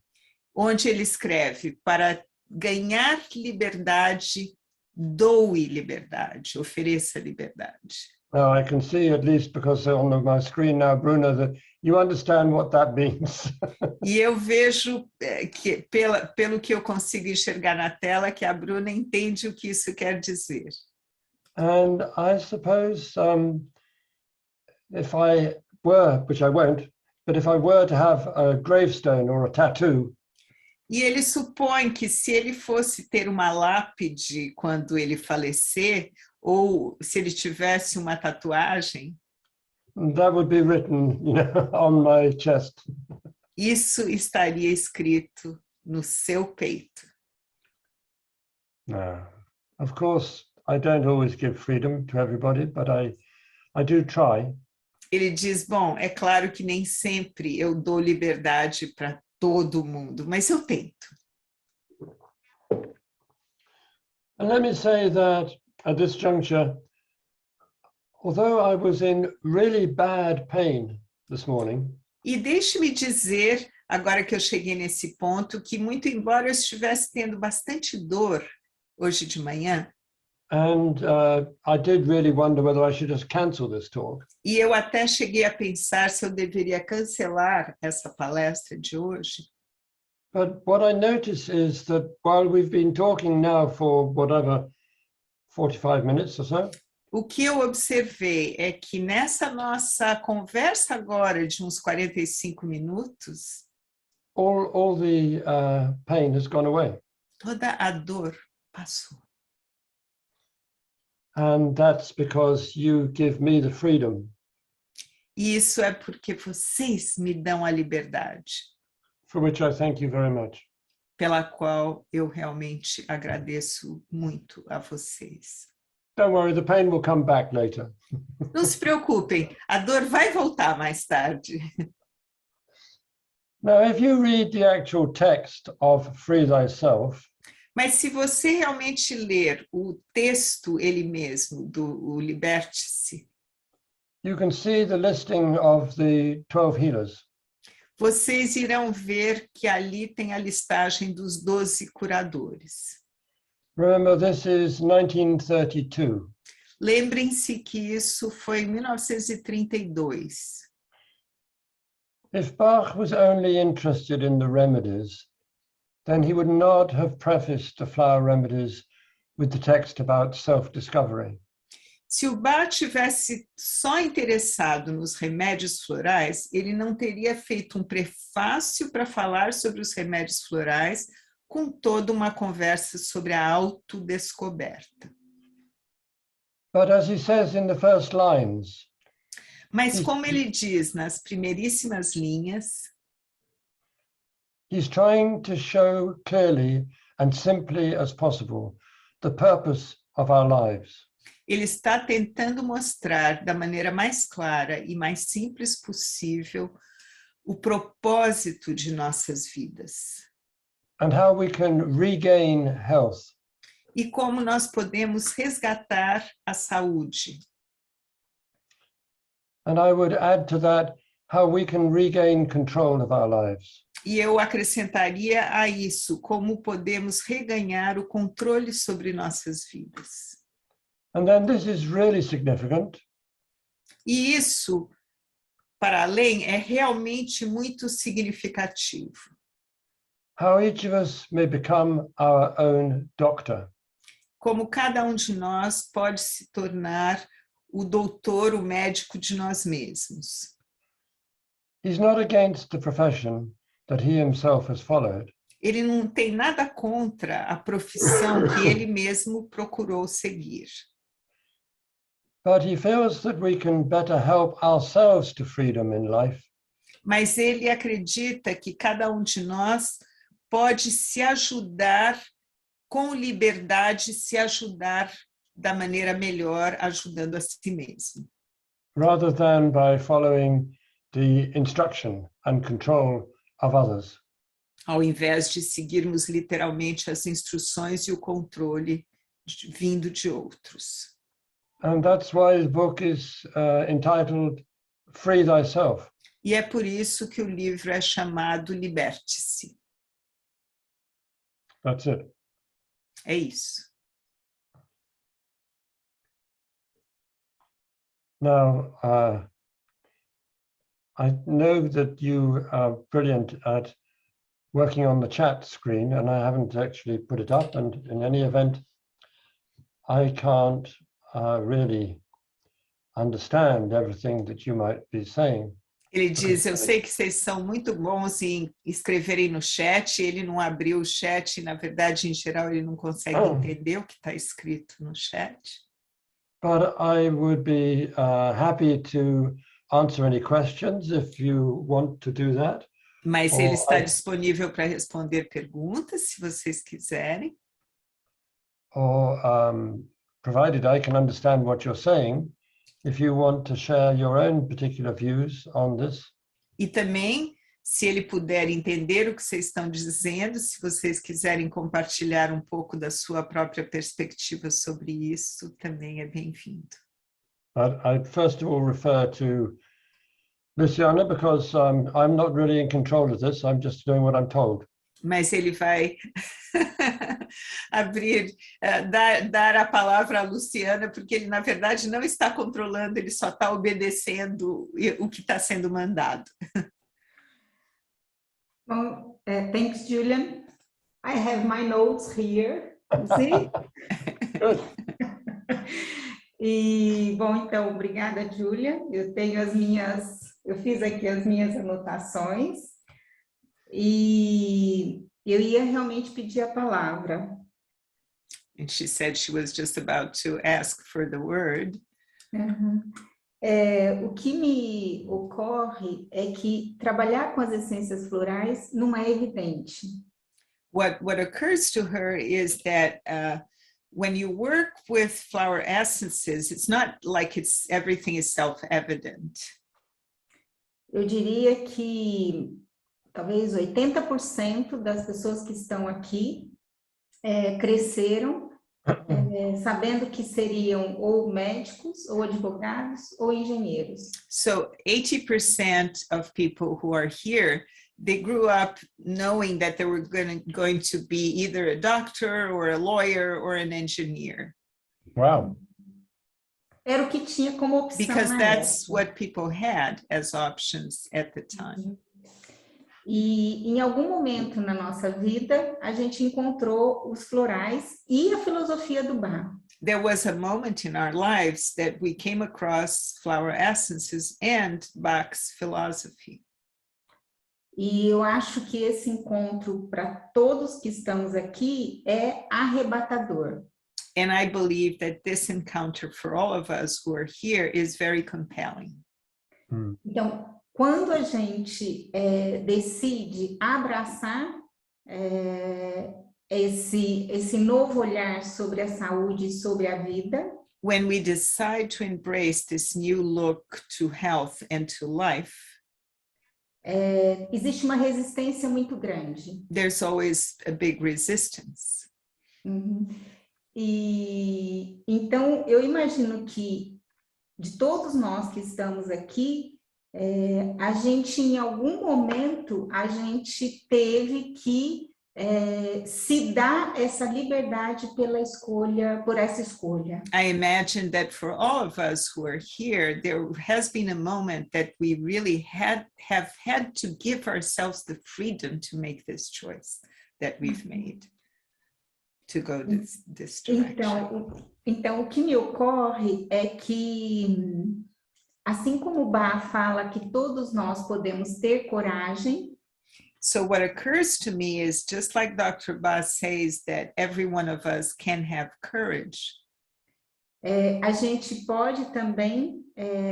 Onde ele escreve, para ganhar liberdade, doe liberdade, ofereça liberdade. Now I can see, at least because on my screen now, Bruno, that you understand what that means. E eu vejo, que, pelo que eu consigo enxergar na tela, que a Bruna entende o que isso quer dizer. And I suppose if I were, which I won't, but if I were to have a gravestone or a tattoo, e ele supõe que se ele fosse ter uma lápide quando ele falecer, ou se ele tivesse uma tatuagem, that would be written, on my chest. Isso estaria escrito no seu peito. Of course, I don't always give freedom to everybody, but I do try. Ele diz, bom, é claro que nem sempre eu dou liberdade para todo mundo, mas eu tento. And let me say that at this juncture, although I was in really bad pain this morning, e deixe-me dizer, agora que eu cheguei nesse ponto, que muito embora eu estivesse tendo bastante dor hoje de manhã, and I did really wonder whether I should just cancel this talk. E eu até cheguei a pensar se eu deveria cancelar essa palestra de hoje. But what I notice is that while we've been talking now for whatever, 45 minutes or so, o que eu observei é que nessa nossa conversa agora de uns 45 minutos, all the pain has gone away. Toda a dor passou. And that's because you give me the freedom. E isso é porque vocês me dão a liberdade. For which I thank you very much. Pela qual eu realmente agradeço muito a vocês. Don't worry, the pain will come back later. Não se preocupem, a dor vai voltar mais tarde. Now, if you read the actual text of Free Thyself, mas se você realmente ler o texto ele mesmo, do Liberte-se, you can see the listing of the 12 healers. Vocês irão ver que ali tem a listagem dos 12 curadores. Remember, this is 1932. Lembrem-se que isso foi em 1932. If Bach was only interested in the remedies, then he would not have prefaced the flower remedies with the text about self-discovery. Se o Bach tivesse só interessado nos remédios florais, ele não teria feito um prefácio para falar sobre os remédios florais, com toda uma conversa sobre a autodescoberta. But as he says in the first lines, Mas como ele diz nas primeiríssimas linhas, he's trying to show clearly and simply as possible the purpose of our lives. ele está tentando mostrar da maneira mais clara e mais simples possível o propósito de nossas vidas. And how we can regain health. E como nós podemos resgatar a saúde. And I would add to that how we can regain control of our lives. E eu acrescentaria a isso como podemos reganhar o controle sobre nossas vidas. And then this is really significant. E isso, para além, é realmente muito significativo. How each of us may become our own doctor. Como cada um de nós pode se tornar o doutor, o médico de nós mesmos. He's not against the profession that he himself has followed. Ele não tem nada contra a profissão que ele mesmo procurou seguir. But he feels that we can better help ourselves to freedom in life. Mas ele acredita que cada um de nós pode se ajudar com liberdade, se ajudar da maneira melhor, ajudando a si mesmo. Rather than by following the instruction and control of others. Ao invés de seguirmos literalmente as instruções e o controle vindo de outros. And that's why the book is entitled Free Thyself. E é por isso que o livro é chamado Liberte-se. That's it. É isso. Now, I know that you are brilliant at working on the chat screen, and I haven't actually put it up, and in any event, I can't really understand everything that you might be saying. Ele diz, eu sei que vocês são muito bons em escreverem no chat, ele não abriu o chat, na verdade, em geral, ele não consegue entender o que está escrito no chat. But I would be happy to answer any questions if you want to do that. Mas ele está disponível para responder perguntas, se vocês quiserem. Or provided I can understand what you're saying, if you want to share your own particular views on this. E também, se ele puder entender o que vocês estão dizendo, se vocês quiserem compartilhar um pouco da sua própria perspectiva sobre isso, também é bem-vindo. But I'd first of all refer to Luciana, because I'm not really in control of this, I'm just doing what I'm told. Mas ele vai dar a palavra a Luciana, porque ele, na verdade, não está controlando, ele só está obedecendo o que está sendo mandado. Well, thanks, Julian. I have my notes here, you see? Good. E, bom, então, obrigada, Julia. Eu fiz aqui as minhas anotações e eu ia realmente pedir a palavra. And she said she was just about to ask for the word. Uhum. O que me ocorre é que trabalhar com as essências florais não é evidente. What occurs to her is that when you work with flower essences, it's not like everything is self-evident. Eu diria que talvez 80% das pessoas que estão aqui cresceram sabendo que seriam ou médicos, ou advogados, ou engenheiros. So 80% of people who are here, they grew up knowing that they were going to be either a doctor or a lawyer or an engineer. Wow. era o que tinha como opção because na that's época. what people had as options at the time. E em algum momento na nossa vida, a gente encontrou os florais e a filosofia do Bach. There was a moment in our lives that we came across flower essences and Bach's philosophy. E eu acho que esse encontro, para todos que estamos aqui, é arrebatador. And I believe that this encounter for all of us who are here is very compelling. Então, quando a gente decide abraçar esse novo olhar sobre a saúde e sobre a vida, When we decide to embrace this new look to health and to life, existe uma resistência muito grande. there's always a big resistance. E então eu imagino que de todos nós que estamos aqui, a gente em algum momento a gente teve que se dar essa liberdade pela escolha, por essa escolha. I imagine that for all of us who are here, there has been a moment that we really have had to give ourselves the freedom to make this choice that we've made to go this direction. Então, o que me ocorre é que, assim como o Bach fala que todos nós podemos ter coragem, So what occurs to me is just like Dr. Bach says that every one of us can have courage. A gente pode também,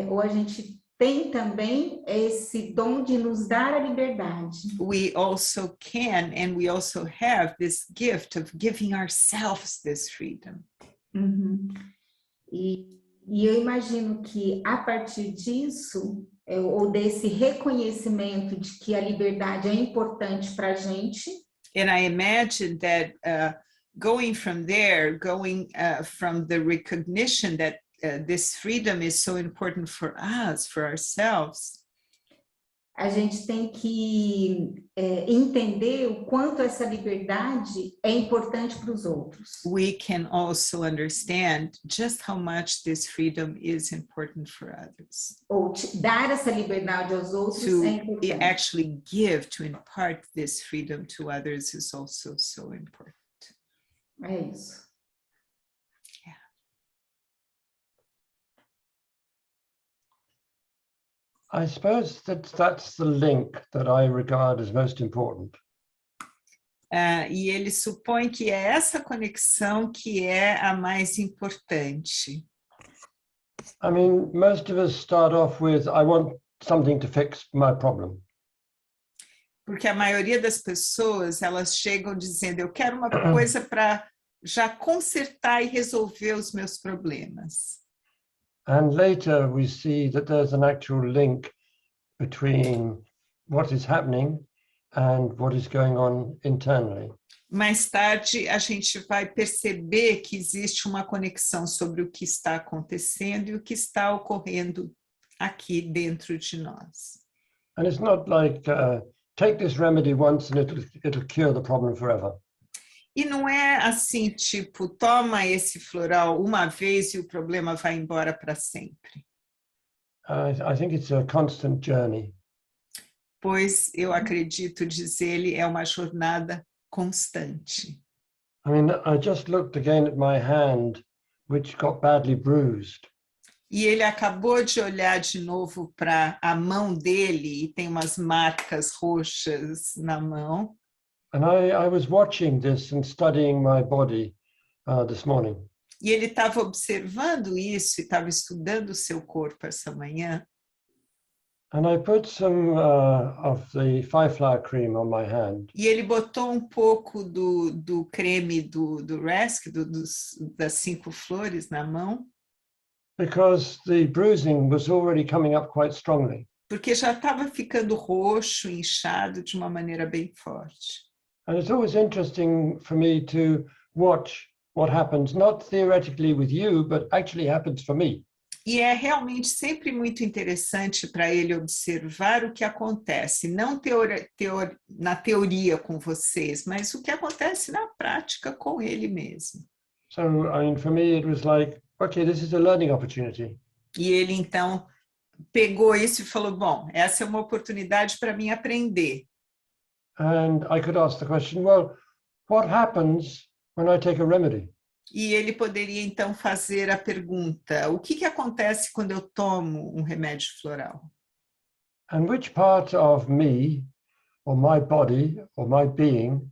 ou a gente tem também esse dom de nos dar a liberdade. We also can and we also have this gift of giving ourselves this freedom. E eu imagino que a partir disso, ou desse reconhecimento de que a liberdade é importante para a gente. And I imagine that going from there, from the recognition that this freedom is so important for us, for ourselves. A gente tem que entender o quanto essa liberdade é importante para os outros. We can also understand just how much this freedom is important for others. Ou dar essa liberdade aos outros é importante. To actually give, to impart this freedom to others is also so important. É isso. I suppose that's the link that I regard as most important. E ele supõe que é essa conexão que é a mais importante. I mean, most of us start off with, I want something to fix my problem. Porque a maioria das pessoas, elas chegam dizendo, eu quero uma coisa para já consertar e resolver os meus problemas. And later we see that there's an actual link between what is happening and what is going on internally. Mais tarde, a gente vai perceber que existe uma conexão sobre o que está acontecendo e o que está ocorrendo aqui dentro de nós. And it's not like, take this remedy once and it'll cure the problem forever. E não é assim, tipo, toma esse floral uma vez e o problema vai embora para sempre. I think it's a constant journey. Pois eu acredito, diz ele, é uma jornada constante. I mean, I just looked again at my hand, which got badly bruised. E ele acabou de olhar de novo para a mão dele e tem umas marcas roxas na mão. And I was watching this and studying my body this morning. E ele estava observando isso e estava estudando o seu corpo essa manhã. And I put some of the 5-flower cream on my hand. E ele botou um pouco do creme do Rescue, das 5 flores na mão. Because the bruising was already coming up quite strongly. Porque já estava ficando roxo, inchado de uma maneira bem forte. And it's always interesting for me to watch what happens, not theoretically with you, but actually happens for me. E é realmente sempre muito interessante para ele observar o que acontece, não na teoria com vocês, mas o que acontece na prática com ele mesmo. So, I mean, for me, it was like okay, this is a learning opportunity. E ele, então, pegou isso e falou, bom, essa é uma oportunidade para mim aprender. And I could ask the question, well, what happens when I take a remedy? E ele poderia, então, fazer a pergunta, o que acontece quando eu tomo um remédio floral? And which part of me, or my body, or my being,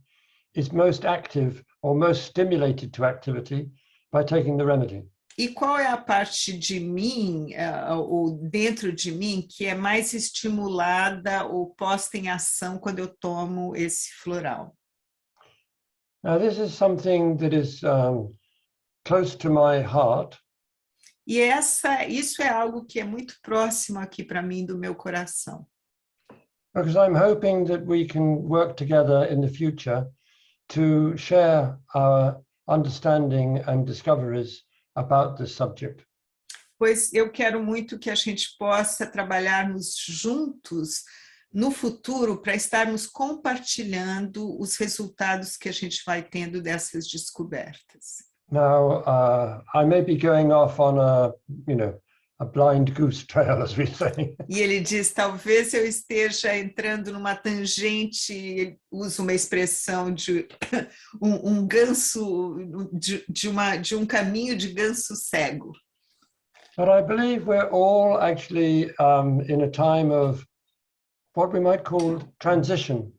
is most active or most stimulated to activity by taking the remedy? E qual é a parte de mim, ou dentro de mim, que é mais estimulada ou posta em ação quando eu tomo esse floral? Now, this is something that is close to my heart. E isso é algo que é muito próximo aqui para mim do meu coração. Because I'm hoping that we can work together in the future to share our understanding and discoveries about this subject. Pois eu quero muito que a gente possa trabalharmos juntos no futuro para estarmos compartilhando os resultados que a gente vai tendo dessas descobertas. Now, I may be going off on a blind goose trail, as we say. E ele diz, talvez eu esteja entrando numa tangente, ele usa uma expressão de um ganso, de um caminho de ganso cego. But I believe we're all actually in a time of what we might call transition.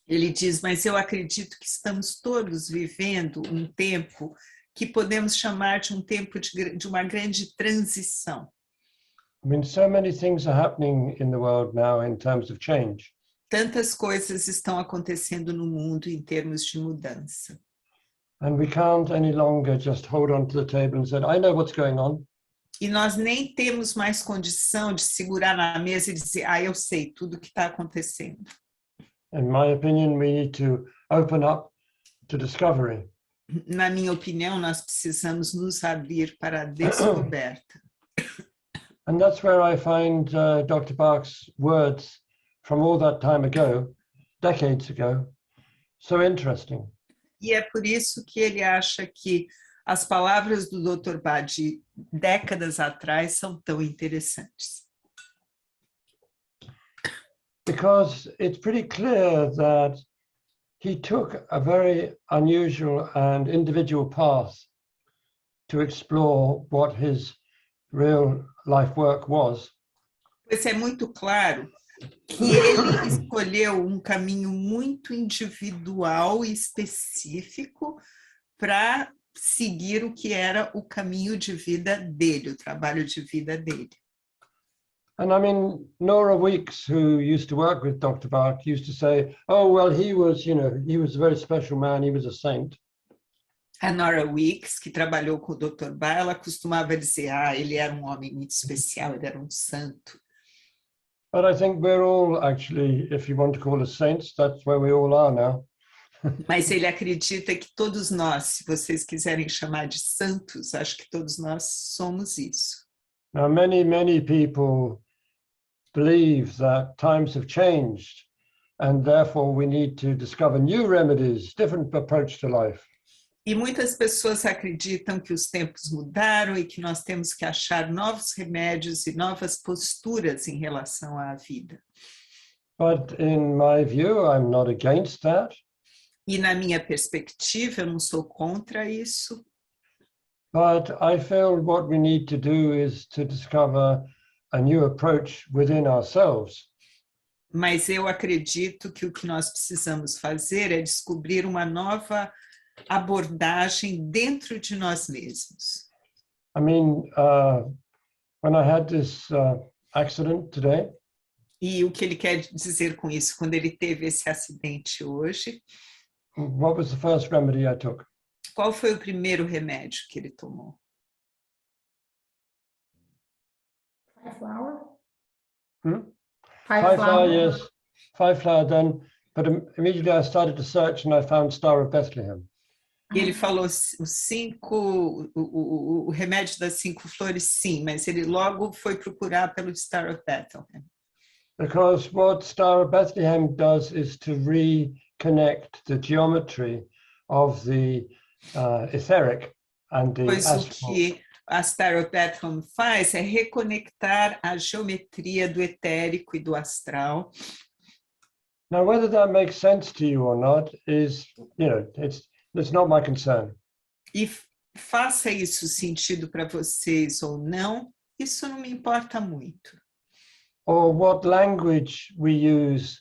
Ele diz, mas eu acredito que estamos todos vivendo um tempo que podemos chamar de um tempo de uma grande transição. I mean, so many things are happening in the world now in terms of change. Tantas coisas estão acontecendo no mundo em termos de mudança. And we can't any longer just hold on to the table and say, I know what's going on. E nós nem temos mais condição de segurar na mesa e dizer, eu sei tudo o que está acontecendo. In my opinion, we need to open up to discovery. Na minha opinião, nós precisamos nos abrir para a descoberta. And that's where I find Dr. Bach's words from all that time ago, decades ago, so interesting. E é por isso que ele acha que as palavras do Dr. Bach de décadas atrás são tão interessantes. Because it's pretty clear that he took a very unusual and individual path to explore what his real life work was. Pois é muito claro que ele escolheu um caminho muito individual e específico para seguir o que era o caminho de vida dele, o trabalho de vida dele. And I mean, Nora Weeks, who used to work with Dr. Bach, used to say, oh, well, he was a very special man, he was a saint. A Nora Weeks, que trabalhou com o Dr. Bach, ela costumava dizer, ele era um homem muito especial, ele era um santo. But I think we're all actually, if you want to call us saints, that's where we all are now. Mas ele acredita que todos nós, se vocês quiserem chamar de santos, acho que todos nós somos isso. Now, many people believe that times have changed and therefore we need to discover new remedies, different approach to life. E muitas pessoas acreditam que os tempos mudaram e que nós temos que achar novos remédios e novas posturas em relação à vida. But in my view, I'm not against that. E na minha perspectiva, eu não sou contra isso. But I feel what we need to do is to discover a new approach within ourselves. Mas eu acredito que o que nós precisamos fazer é descobrir uma nova abordagem dentro de nós mesmos. I mean, when I had this accident today, E o que ele quer dizer com isso? Quando ele teve esse acidente hoje, what was the first remedy I took? qual foi o primeiro remédio que ele tomou? Five flower? Five flower, yes. Five flower then, but immediately I started to search and I found Star of Bethlehem. E ele falou o remédio das 5 flores, sim, mas ele logo foi procurar pelo Star of Bethlehem. Because what Star of Bethlehem does is to reconnect the geometry of the etheric and the Pois astral. a Starot Bethlehem faz é reconectar a geometria do etérico e do astral. Now, whether that makes sense to you or not is, it's not my concern. E faça isso sentido para vocês ou não, isso não me importa muito. Or what language we use,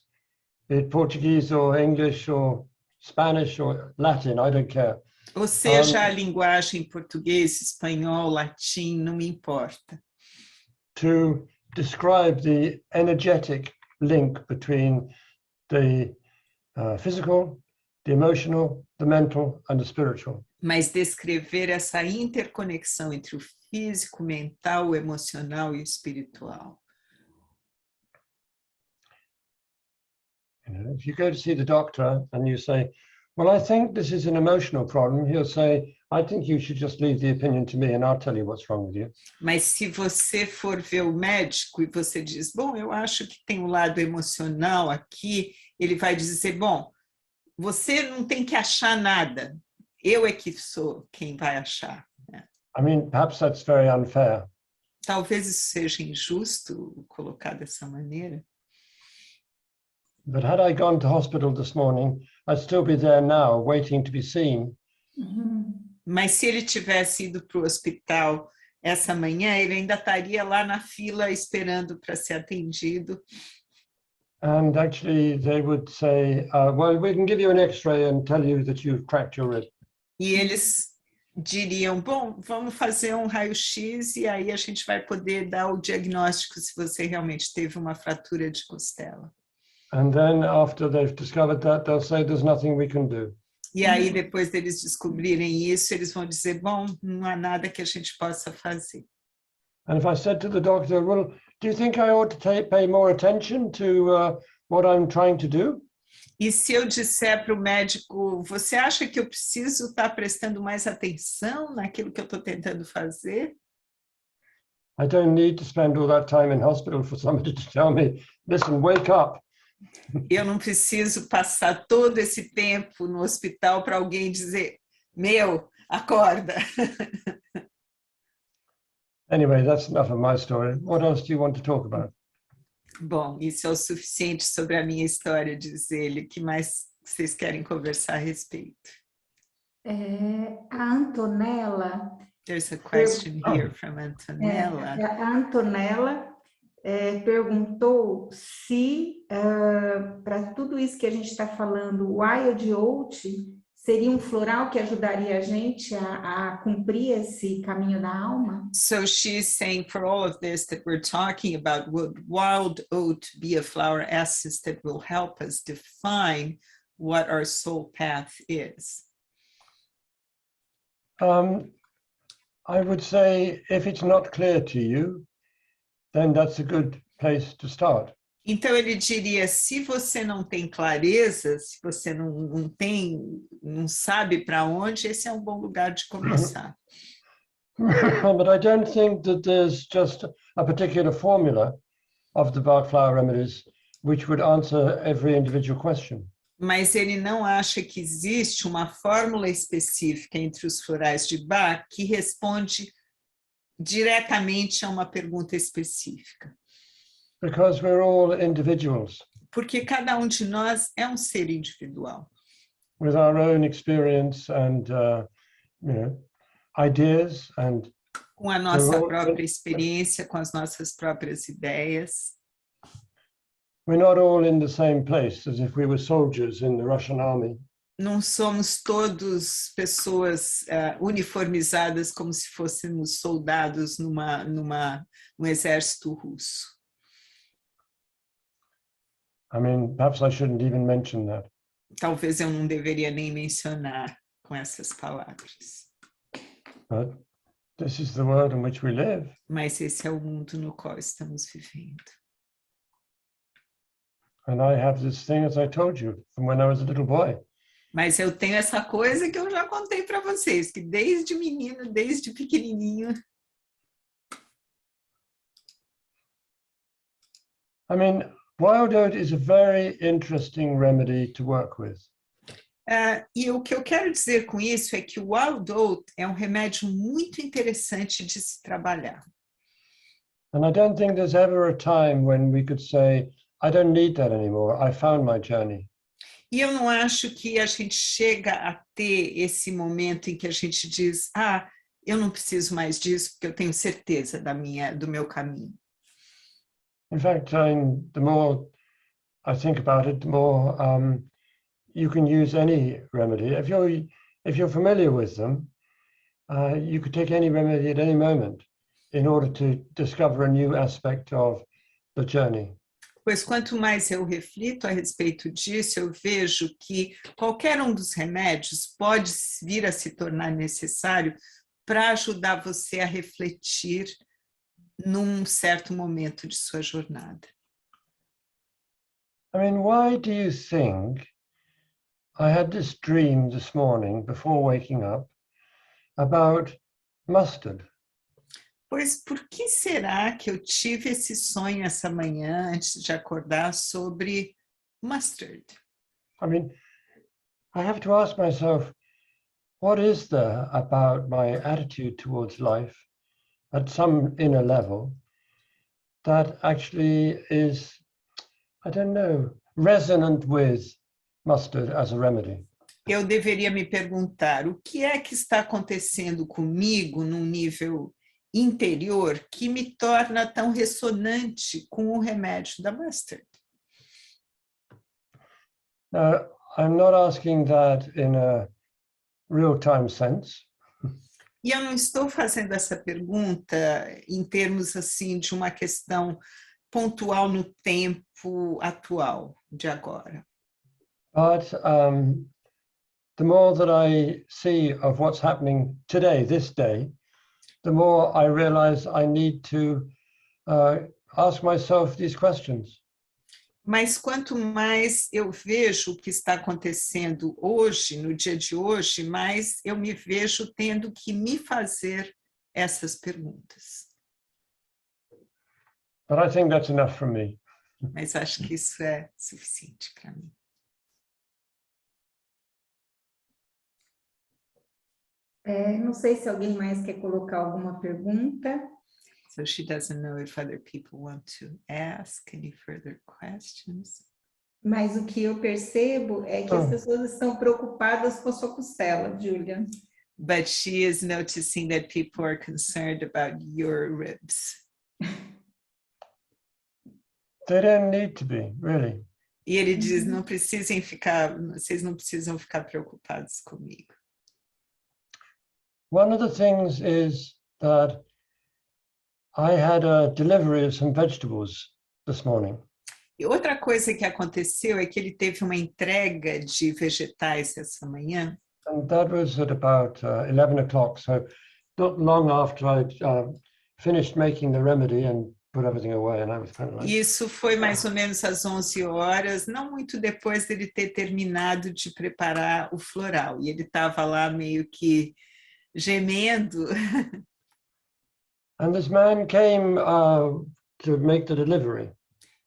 be it Portuguese or English or Spanish or Latin, I don't care. Ou seja, a linguagem português, espanhol, latim, não me importa. To describe the energetic link between the physical, the emotional, the mental, and the spiritual. Mas descrever essa interconexão entre o físico, mental, o emocional e o espiritual. If you go to see the doctor and you say, well, I think this is an emotional problem, he'll say, I think you should just leave the opinion to me and I'll tell you what's wrong with you. Mas se você for ver o médico e você diz, bom, eu acho que tem um lado emocional aqui, ele vai dizer, bom, você não tem que achar nada, eu é que sou quem vai achar. I mean, perhaps that's very unfair. Talvez isso seja injusto colocar dessa maneira. But had I gone to hospital this morning, I'd still be there now, waiting to be seen. Mas se ele tivesse ido para o hospital essa manhã, ele ainda estaria lá na fila esperando para ser atendido. And actually they would say, well, we can give you an x-ray and tell you that you've cracked your rib. E eles diriam, bom, vamos fazer um raio-x e aí a gente vai poder dar o diagnóstico se você realmente teve uma fratura de costela. And then after they've discovered that, they'll say there's nothing we can do. E aí, depois deles descobrirem isso, eles vão dizer, bom, não há nada que a gente possa fazer. And if I said to the doctor, well, do you think I ought to pay more attention to what I'm trying to do? E se eu disser para o médico, você acha que eu preciso estar prestando mais atenção naquilo que eu estou tentando fazer? I don't need to spend all that time in hospital for somebody to tell me, listen, wake up. Eu não preciso passar todo esse tempo no hospital para alguém dizer, meu, acorda. Anyway, that's enough of my story. What else do you want to talk about? Bom, isso é o suficiente sobre a minha história, diz ele. O que mais vocês querem conversar a respeito? A Antonella... There's a question here from Antonella. A Antonella perguntou se, para tudo isso que a gente está falando, o wild out seria um floral que ajudaria a gente a cumprir esse caminho da alma? So she's saying for all of this that we're talking about, would wild oat be a flower essence that will help us define what our soul path is? I would say if it's not clear to you, then that's a good place to start. Então ele diria, se você não tem clareza, se você não sabe para onde, esse é um bom lugar de começar. But I don't think that there's just a particular formula of the Bach flower remedies which would answer every individual question. Mas ele não acha que existe uma fórmula específica entre os florais de Bach que responde diretamente a uma pergunta específica. Because we're all individuals. Porque cada um de nós é um ser individual. With our own experience and, ideas and... Com a nossa própria experiência, com as nossas próprias ideias. We're not all in the same place as if we were soldiers in the Russian army. Não somos todos pessoas uniformizadas como se fôssemos soldados num exército russo. I mean, perhaps I shouldn't even mention that. Talvez eu não deveria nem mencionar com essas palavras. But this is the world in which we live. Mas esse é o mundo no qual estamos vivendo. And I have this thing, as I told you, from when I was a little boy. Mas eu tenho essa coisa que eu já contei para vocês, que desde menino, desde pequenininho. I mean, wild oat is a very interesting remedy to work with. E o que eu quero dizer com isso é que o wild oat é um remédio muito interessante de se trabalhar. And I don't think there's ever a time when we could say, I don't need that anymore. I found my journey. E eu não acho que a gente chega a ter esse momento em que a gente diz, eu não preciso mais disso porque eu tenho certeza do meu caminho. In fact, the more I think about it, the more you can use any remedy. If you're familiar with them, you could take any remedy at any moment in order to discover a new aspect of the journey. Pois quanto mais eu reflito a respeito disso, eu vejo que qualquer um dos remédios pode vir a se tornar necessário para ajudar você a refletir num certo momento de sua jornada. I mean, why do you think I had this dream this morning before waking up about mustard? Pois por que será que eu tive esse sonho essa manhã antes de acordar sobre mustard? I mean, I have to ask myself, what is there about my attitude towards life at some inner level that actually is, I don't know, resonant with mustard as a remedy? Eu deveria me perguntar, o que é que está acontecendo comigo num nível interior que me torna tão ressonante com o remédio da mustard? Now, I'm not asking that in a real-time sense. E eu não estou fazendo essa pergunta em termos assim de uma questão pontual no tempo atual, de agora. But the more that I see of what's happening today, this day, the more I realize I need to ask myself these questions. Mas quanto mais eu vejo o que está acontecendo hoje, no dia de hoje, mais eu me vejo tendo que me fazer essas perguntas. But I think that's enough for me. Mas acho que isso é suficiente para mim. Não sei se alguém mais quer colocar alguma pergunta. So she doesn't know if other people want to ask any further questions. Mas o que eu percebo é que as pessoas estão preocupadas com a sua costela, Julian. But she is noticing that people are concerned about your ribs. They don't need to be, really. E ele diz, vocês não precisam ficar preocupados comigo. One of the things is that I had a delivery of some vegetables this morning. E outra coisa que aconteceu é que ele teve uma entrega de vegetais essa manhã. And that was at about 11 o'clock, so not long after I'd finished making the remedy and put everything away, and I was kind of like... Isso foi mais ou menos às 11 horas, não muito depois dele ter terminado de preparar o floral. E ele estava lá meio que gemendo. And this man came to make the delivery.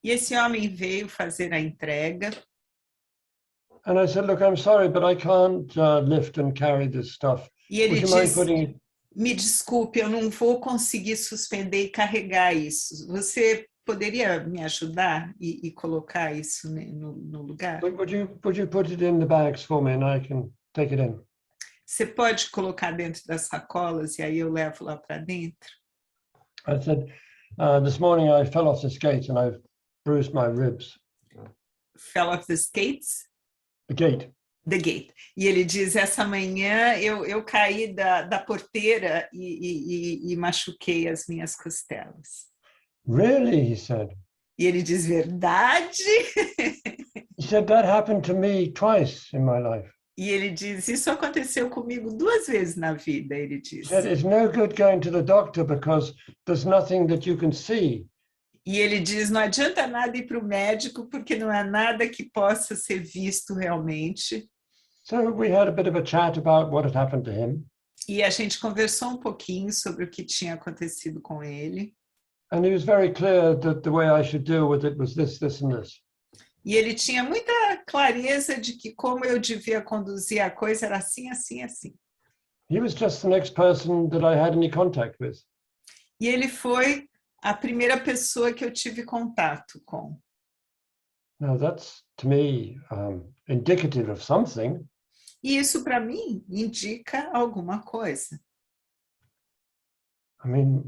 E esse homem veio fazer a entrega. And I said, look, I'm sorry, but I can't lift and carry this stuff. E ele Would you mind disse, putting it... me desculpe, eu não vou conseguir suspender e carregar isso. Você poderia me ajudar e colocar isso no lugar? Would you put it in the bags for me and I can take it in? Você pode colocar dentro das sacolas e aí eu levo lá para dentro? I said, this morning I fell off the skate and I've bruised my ribs. Fell off the skates? The gate. The gate. E ele diz, essa manhã eu caí da porteira e machuquei as minhas costelas. Really, he said. E ele diz, verdade? He said, that happened to me twice in my life. E ele diz, isso aconteceu comigo 2 vezes na vida, ele diz. He said, it's no good going to the doctor because there's nothing that you can see. E ele diz, não adianta nada ir para o médico porque não há nada que possa ser visto realmente. So we had a bit of a chat about what had happened to him. E a gente conversou um pouquinho sobre o que tinha acontecido com ele. And he was very clear that the way I should deal with it was this, this, and this. E ele tinha muita clareza de que como eu devia conduzir a coisa era assim, assim, assim. He was just the next person that I had any contact with. E ele foi a primeira pessoa que eu tive contato com. Now that's, to me, indicative of something. E isso, para mim, indica alguma coisa. I mean,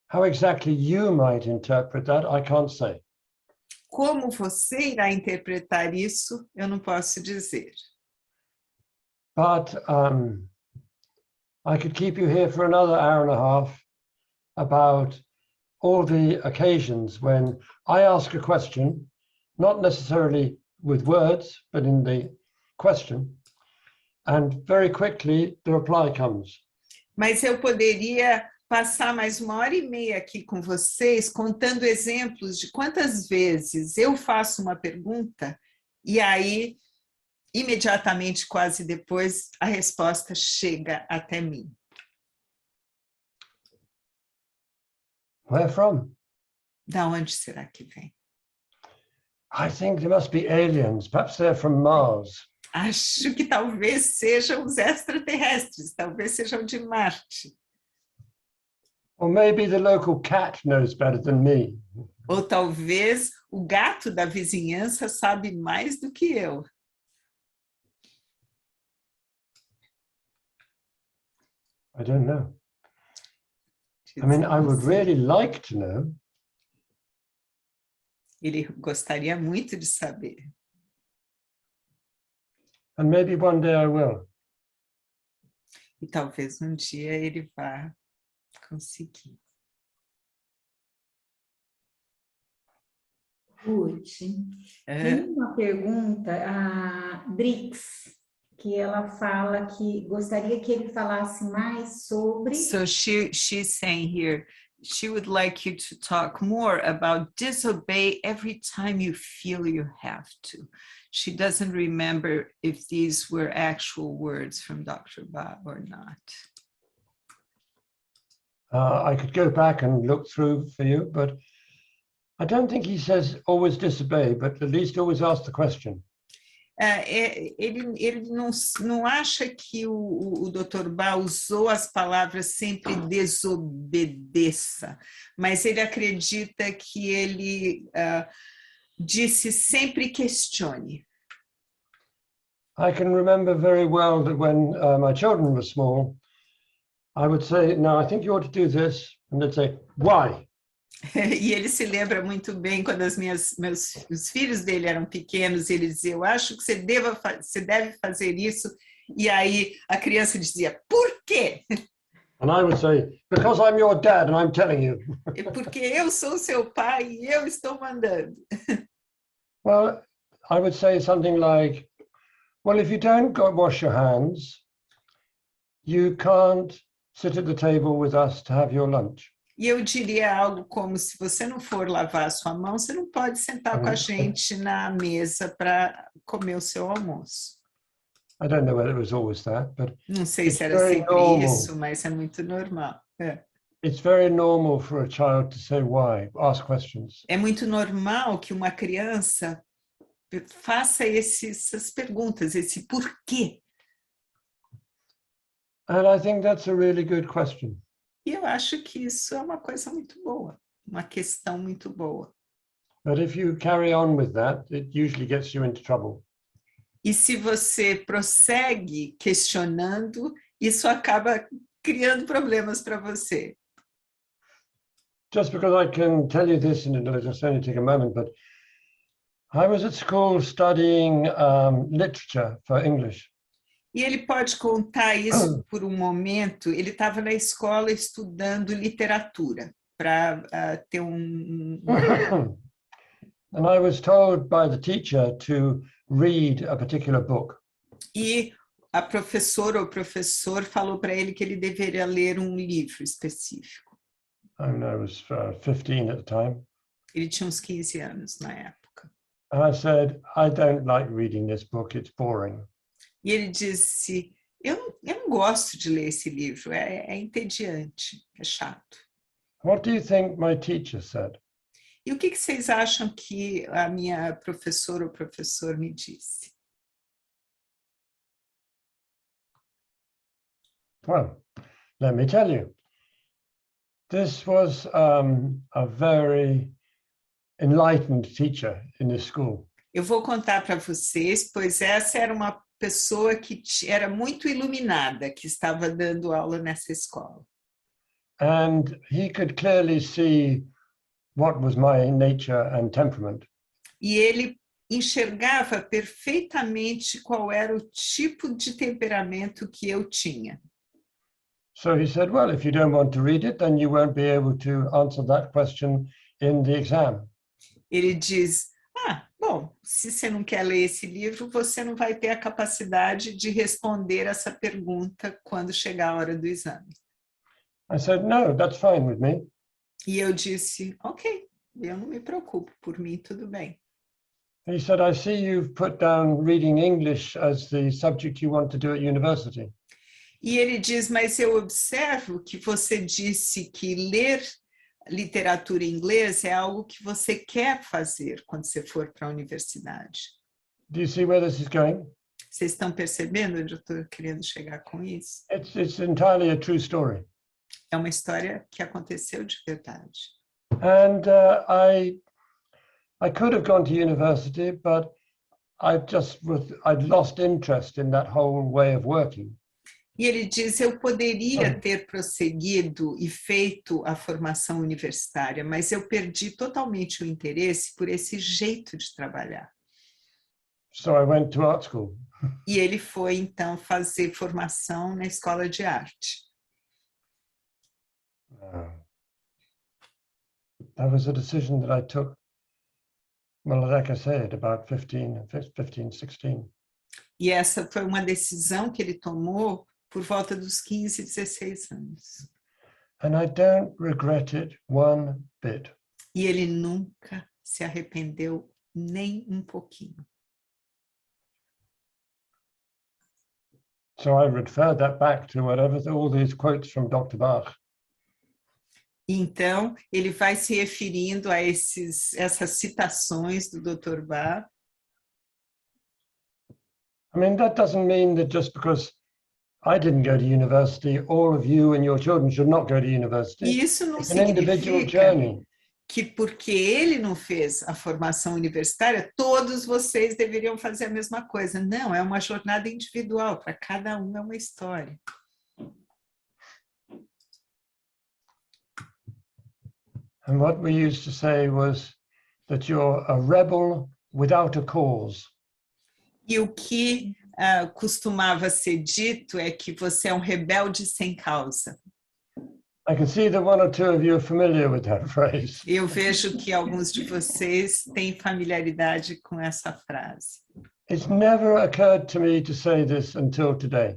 how exactly you might interpret that, I can't say. Como você irá interpretar isso, eu não posso dizer. But I could keep you here for another hour and a half about all the occasions when I ask a question, not necessarily with words, but in the question, and very quickly the reply comes. Mas eu poderia passar mais 1h30 aqui com vocês, contando exemplos de quantas vezes eu faço uma pergunta e aí, imediatamente, quase depois, a resposta chega até mim. Where from? Da onde será que vem? I think there must be aliens. Perhaps they're from Mars. Acho que talvez sejam os extraterrestres, talvez sejam de Marte. Or maybe the local cat knows better than me. Ou talvez o gato da vizinhança sabe mais do que eu. I don't know. I mean, I would really like to know. Ele gostaria muito de saber. And maybe one day I will. E talvez um dia ele vá conseguir. Ruth, tem uma pergunta, a Drix, que ela fala que gostaria que ele falasse mais sobre... So she's saying here, she would like you to talk more about disobey every time you feel you have to. She doesn't remember if these were actual words from Dr. Bach or not. I could go back and look through for you, but I don't think he says always disobey, but at least always ask the question. Ele não acha que o Dr. Bach usou as palavras sempre desobedeça, mas ele acredita que ele disse sempre questione. I can remember very well that when my children were small, I would say, no, I think you ought to do this. And they'd say, why? E ele se lembra muito bem quando os filhos dele eram pequenos, ele dizia, eu acho que você deve fazer isso. E aí a criança dizia, por quê? And I would say, because I'm your dad and I'm telling you. Porque eu sou seu pai e eu estou mandando. Well, I would say something like, well, if you don't go wash your hands, you can't sit at the table with us to have your lunch. E eu diria algo como, se você não for lavar a sua mão, você não pode sentar com a gente na mesa para comer o seu almoço. I don't know whether it was always that, but não sei se era sempre isso, mas é muito normal. It's very normal for a child to say why, ask questions. É muito normal que uma criança faça essas perguntas, esse porquê. And I think that's a really good question. E eu acho que isso é uma coisa muito boa, uma questão muito boa. But if you carry on with that, it usually gets you into trouble. E se você prossegue questionando, isso acaba criando problemas para você. Just because I can tell you this, and it'll just only take a moment, but I was at school studying literature for English. E ele pode contar isso por um momento. Ele estava na escola estudando literatura para ter And I was told by the teacher to read a particular book. E a professora ou o professor falou para ele que ele deveria ler um livro específico. I was 15 at the time. Ele tinha uns 15 anos na época. And I said, I don't like reading this book, it's boring. E ele disse, eu não gosto de ler esse livro, é entediante, é chato. What do you think my teacher said? E o que vocês acham que a minha professora ou professor me disse? Well, let me tell you. This was a very enlightened teacher in this school. Eu vou contar para vocês, pois essa era uma pessoa que era muito iluminada, que estava dando aula nessa escola. And he could clearly see what was my nature and temperament. E ele enxergava perfeitamente qual era o tipo de temperamento que eu tinha. So he said, well, if you don't want to read it, then you won't be able to answer that question in the exam. Ele diz, bom, se você não quer ler esse livro, você não vai ter a capacidade de responder essa pergunta quando chegar a hora do exame. I said, no, that's fine with me. E eu disse, ok, eu não me preocupo, por mim tudo bem. He said, I see you've put down reading English as the subject you want to do at university. E ele diz, mas eu observo que você disse que ler literatura em inglês é algo que você quer fazer quando você for para a universidade. Do you see where this is going? Vocês estão percebendo onde eu estou querendo chegar com isso? It's entirely a true story. É uma história que aconteceu de verdade. And I could have gone to university, but I'd lost interest in that whole way of working. E ele diz, eu poderia ter prosseguido e feito a formação universitária, mas eu perdi totalmente o interesse por esse jeito de trabalhar. So I went to art school. E ele foi, então, fazer formação na escola de arte. That was a decision that I took, well, like I said, about 15, 16. E essa foi uma decisão que ele tomou por volta dos 15, 16 anos. And I don't regret it one bit. E ele nunca se arrependeu nem um pouquinho. So I referred that back to all these quotes from Dr. Bach. Então, ele vai se referindo a essas citações do Dr. Bach. I mean, that doesn't mean that just because I didn't go to university, all of you and your children should not go to university. E isso não It's an individual significa journey. que porque ele não fez a formação universitária, todos vocês deveriam fazer a mesma coisa. Não, é uma jornada individual, para cada um é uma história. And what we used to say was that you're a rebel without a cause. E o que costumava ser dito é que você é um rebelde sem causa. I can see that one or two of you are familiar with that phrase. Eu vejo que alguns de vocês têm familiaridade com essa frase. It's never occurred to me to say this until today.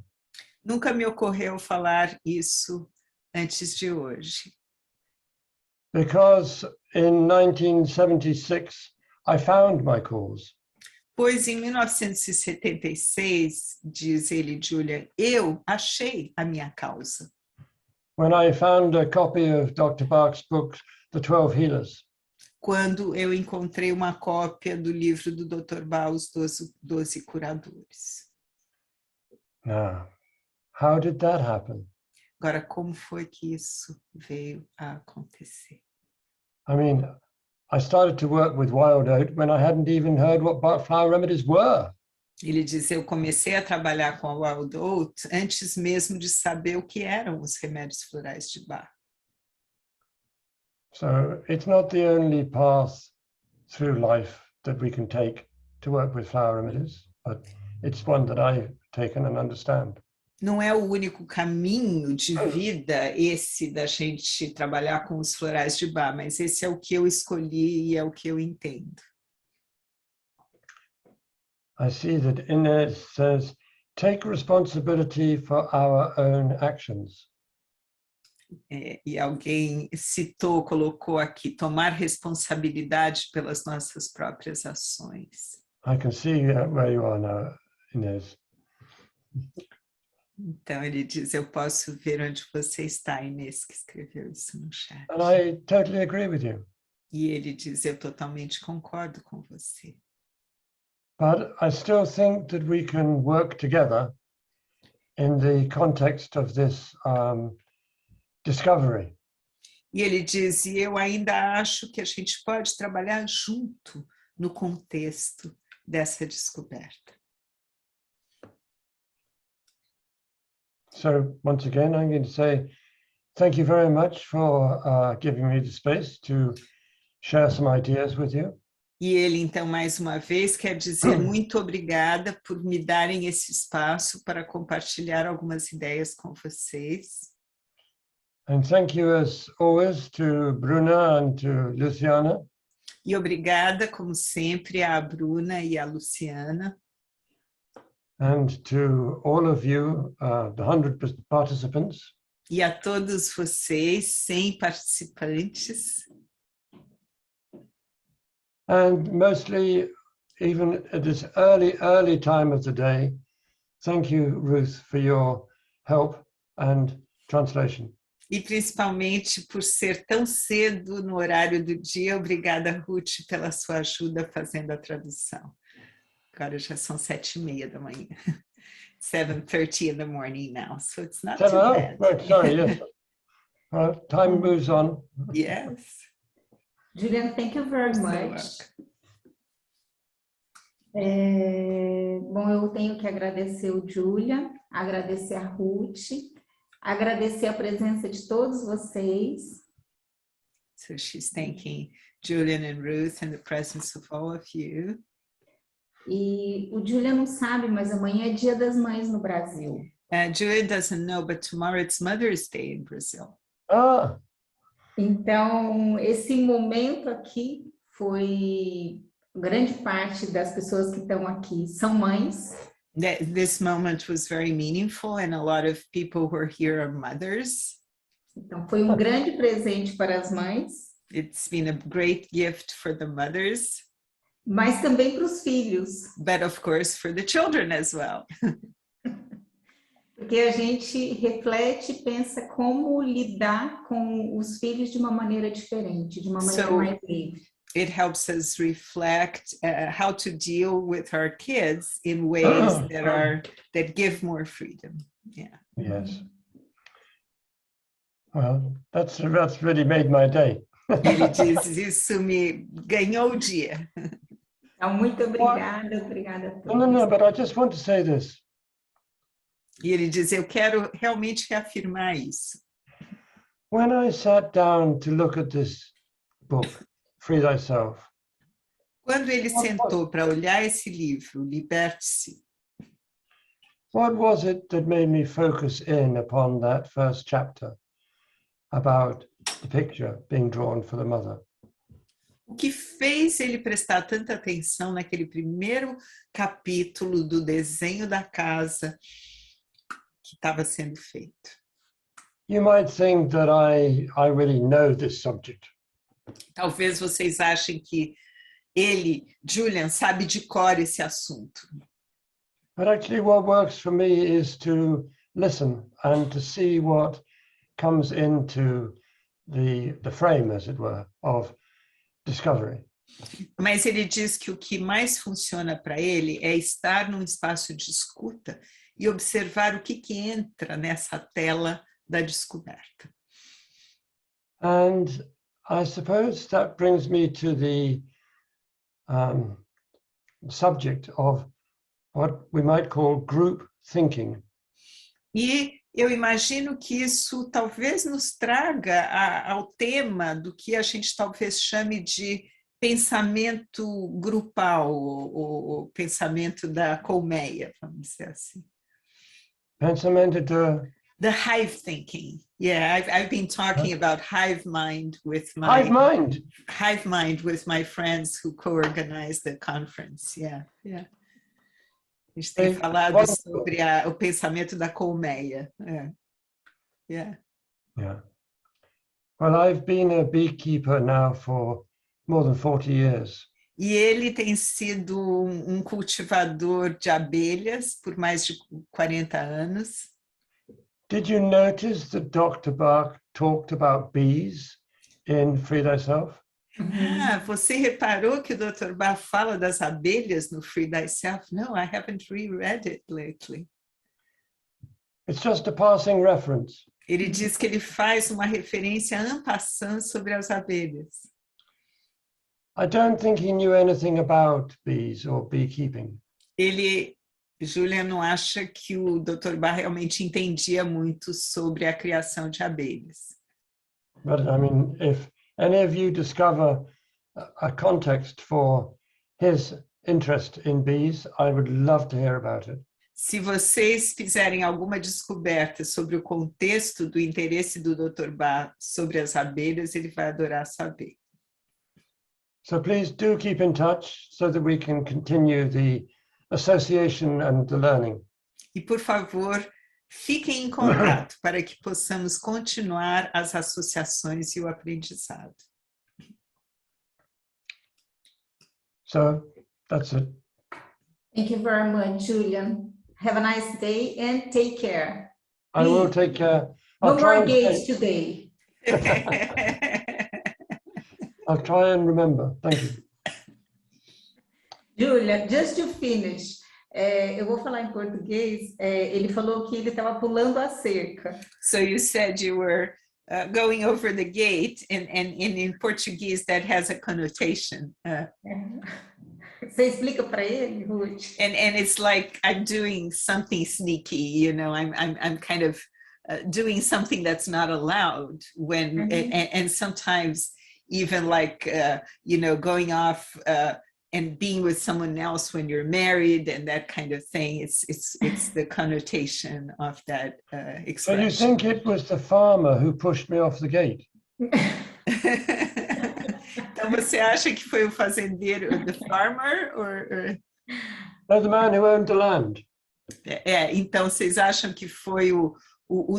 Nunca me ocorreu falar isso antes de hoje. Because in 1976, I found my cause. Pois em 1976, diz ele, Julian, eu achei a minha causa. When I found a copy of Dr. Bach's book, The 12 Healers. Quando eu encontrei uma cópia do livro do Dr. Bach, Os 12 Curadores. Now, how did that happen? Agora, como foi que isso veio a acontecer? I mean, I started to work with wild oat when I hadn't even heard what Bach flower remedies were. Ele diz, eu comecei a trabalhar com a wild oat antes mesmo de saber o que eram os remédios florais de Bach. So it's not the only path through life that we can take to work with flower remedies, but it's one that I've taken and understand. Não é o único caminho de vida esse da gente trabalhar com os florais de Bach, mas esse é o que eu escolhi e é o que eu entendo. I see that Inez says, take responsibility for our own actions. E alguém citou, colocou aqui, tomar responsabilidade pelas nossas próprias ações. I can see where you are now, Inez. Então ele diz, eu posso ver onde você está, Inês, que escreveu isso no chat. And I totally agree with you. E ele diz, eu totalmente concordo com você. But I still think that we can work together in the context of this discovery. E ele diz, e eu ainda acho que a gente pode trabalhar junto no contexto dessa descoberta. So once again, I'm going to say thank you very much for giving me the space to share some ideas with you. E ele, então, mais uma vez, quer dizer muito obrigada por me darem esse espaço para compartilhar algumas ideias com vocês. And thank you, as always, to Bruna and to Luciana. E obrigada, como sempre, à Bruna e à Luciana. And to all of you, the 100 participants. E a todos vocês, 100 participantes. And mostly, even at this early time of the day, thank you, Ruth, for your help and translation. E principalmente por ser tão cedo no horário do dia. Obrigada, Ruth, pela sua ajuda fazendo a tradução. Agora já são 7:30 da manhã. 7:30 in the morning now, so it's not too bad. Right, sorry, yes. Time moves on. Yes. Julian, thank you very much. Bom, eu tenho que agradecer o Julian, agradecer a Ruth, agradecer a presença de todos vocês. So she's thanking Julian and Ruth and the presence of all of you. E o Julian não sabe, mas amanhã é Dia das Mães no Brasil. Julian doesn't know, but tomorrow it's Mother's Day in Brazil. Ah, Então, esse momento aqui foi grande parte das pessoas que estão aqui são mães. This moment was very meaningful, and a lot of people who are here are mothers. Então, foi um grande presente para as mães. It's been a great gift for the mothers. Mas também para os filhos. But of course for the children as well. Porque a gente reflete e pensa como lidar com os filhos de uma maneira diferente, de uma maneira mais livre. It helps us reflect how to deal with our kids in ways that give more freedom. Yeah. Yes. Well, that's really made my day. Ele diz, isso me ganhou o dia. Então, muito obrigada, obrigada a todos. No, but I just want to say this. E ele diz, eu quero realmente reafirmar isso. When I sat down to look at this book, Free Thyself. Quando ele sentou para olhar esse livro, Liberte-se. What was it that made me focus in upon that first chapter about the picture being drawn for the mother? O que fez ele prestar tanta atenção naquele primeiro capítulo do desenho da casa que estava sendo feito? You might think that I really know this subject. Talvez vocês achem que ele, Julian, sabe de cor esse assunto. But actually what works for me is to listen and to see what comes into the frame, as it were, of discovery. Mas ele diz que o que mais funciona para ele é estar num espaço de escuta e observar o que entra nessa tela da descoberta. And I suppose that brings me to the subject of what we might call group thinking. E eu imagino que isso talvez nos traga ao tema do que a gente talvez chame de pensamento grupal, ou pensamento da colmeia, vamos dizer assim. Pensamento de... The hive thinking. Yeah, I've been talking about hive mind with hive mind with my friends who co-organized the conference. Yeah. A gente tem falado sobre o pensamento da colmeia. Yeah. Well, I've been a beekeeper now for more than 40 years. E ele tem sido um cultivador de abelhas por mais de 40 anos. Did you notice that Dr. Bach talked about bees in Free Thyself? Ah, você reparou que o Dr. Bach fala das abelhas no Free Thyself? No, I haven't reread it lately. It's just a passing reference. Ele diz que ele faz uma referência en passant sobre as abelhas. I don't think he knew anything about bees or beekeeping. Julian não acha que o Dr. Bach realmente entendia muito sobre a criação de abelhas. But I mean, if any of you discover a context for his interest in bees, I would love to hear about it. Se vocês fizerem alguma descoberta sobre o contexto do interesse do Dr. Bach sobre as abelhas, ele vai adorar saber. So please do keep in touch so that we can continue the association and the learning. E, por favor, fiquem em contato para que possamos continuar as associações e o aprendizado. So that's it. Thank you very much, Julian. Have a nice day and take care. I will take care. No more gays today. I'll try and remember. Thank you. Julia, just to finish, eu vou falar em português. Ele falou que ele estava pulando a cerca. So you said you were going over the gate, and in Portuguese that has a connotation. Você explica para ele, Ruth? And it's like I'm doing something sneaky, you know. I'm kind of doing something that's not allowed when, and sometimes even like you know, going off and being with someone else when you're married and that kind of thing. It's the connotation of that expression. So you think it was the farmer who pushed me off the gate? Então você acha que foi o fazendeiro, the farmer, or... No, the man who owned the land. Então vocês acham que foi o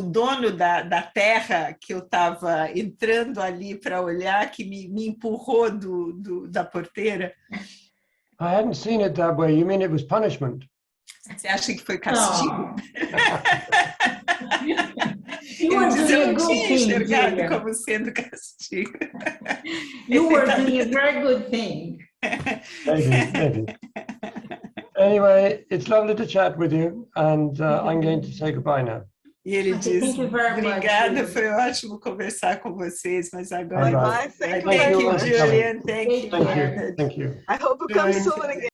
dono da terra que eu estava entrando ali para olhar, que me empurrou da porteira? I hadn't seen it that way. You mean it was punishment? Você acha que foi castigo? You were doing a good thing, enxergado como sendo castigo. You were doing a very good thing. Maybe. Anyway, it's lovely to chat with you, and I'm going to say goodbye now. E ele diz, Thank you very obrigada, much, foi ótimo conversar com vocês, mas agora... Bye-bye. Thank Thank you you, very much. Julian. Thank you. Thank you. I hope you come soon again.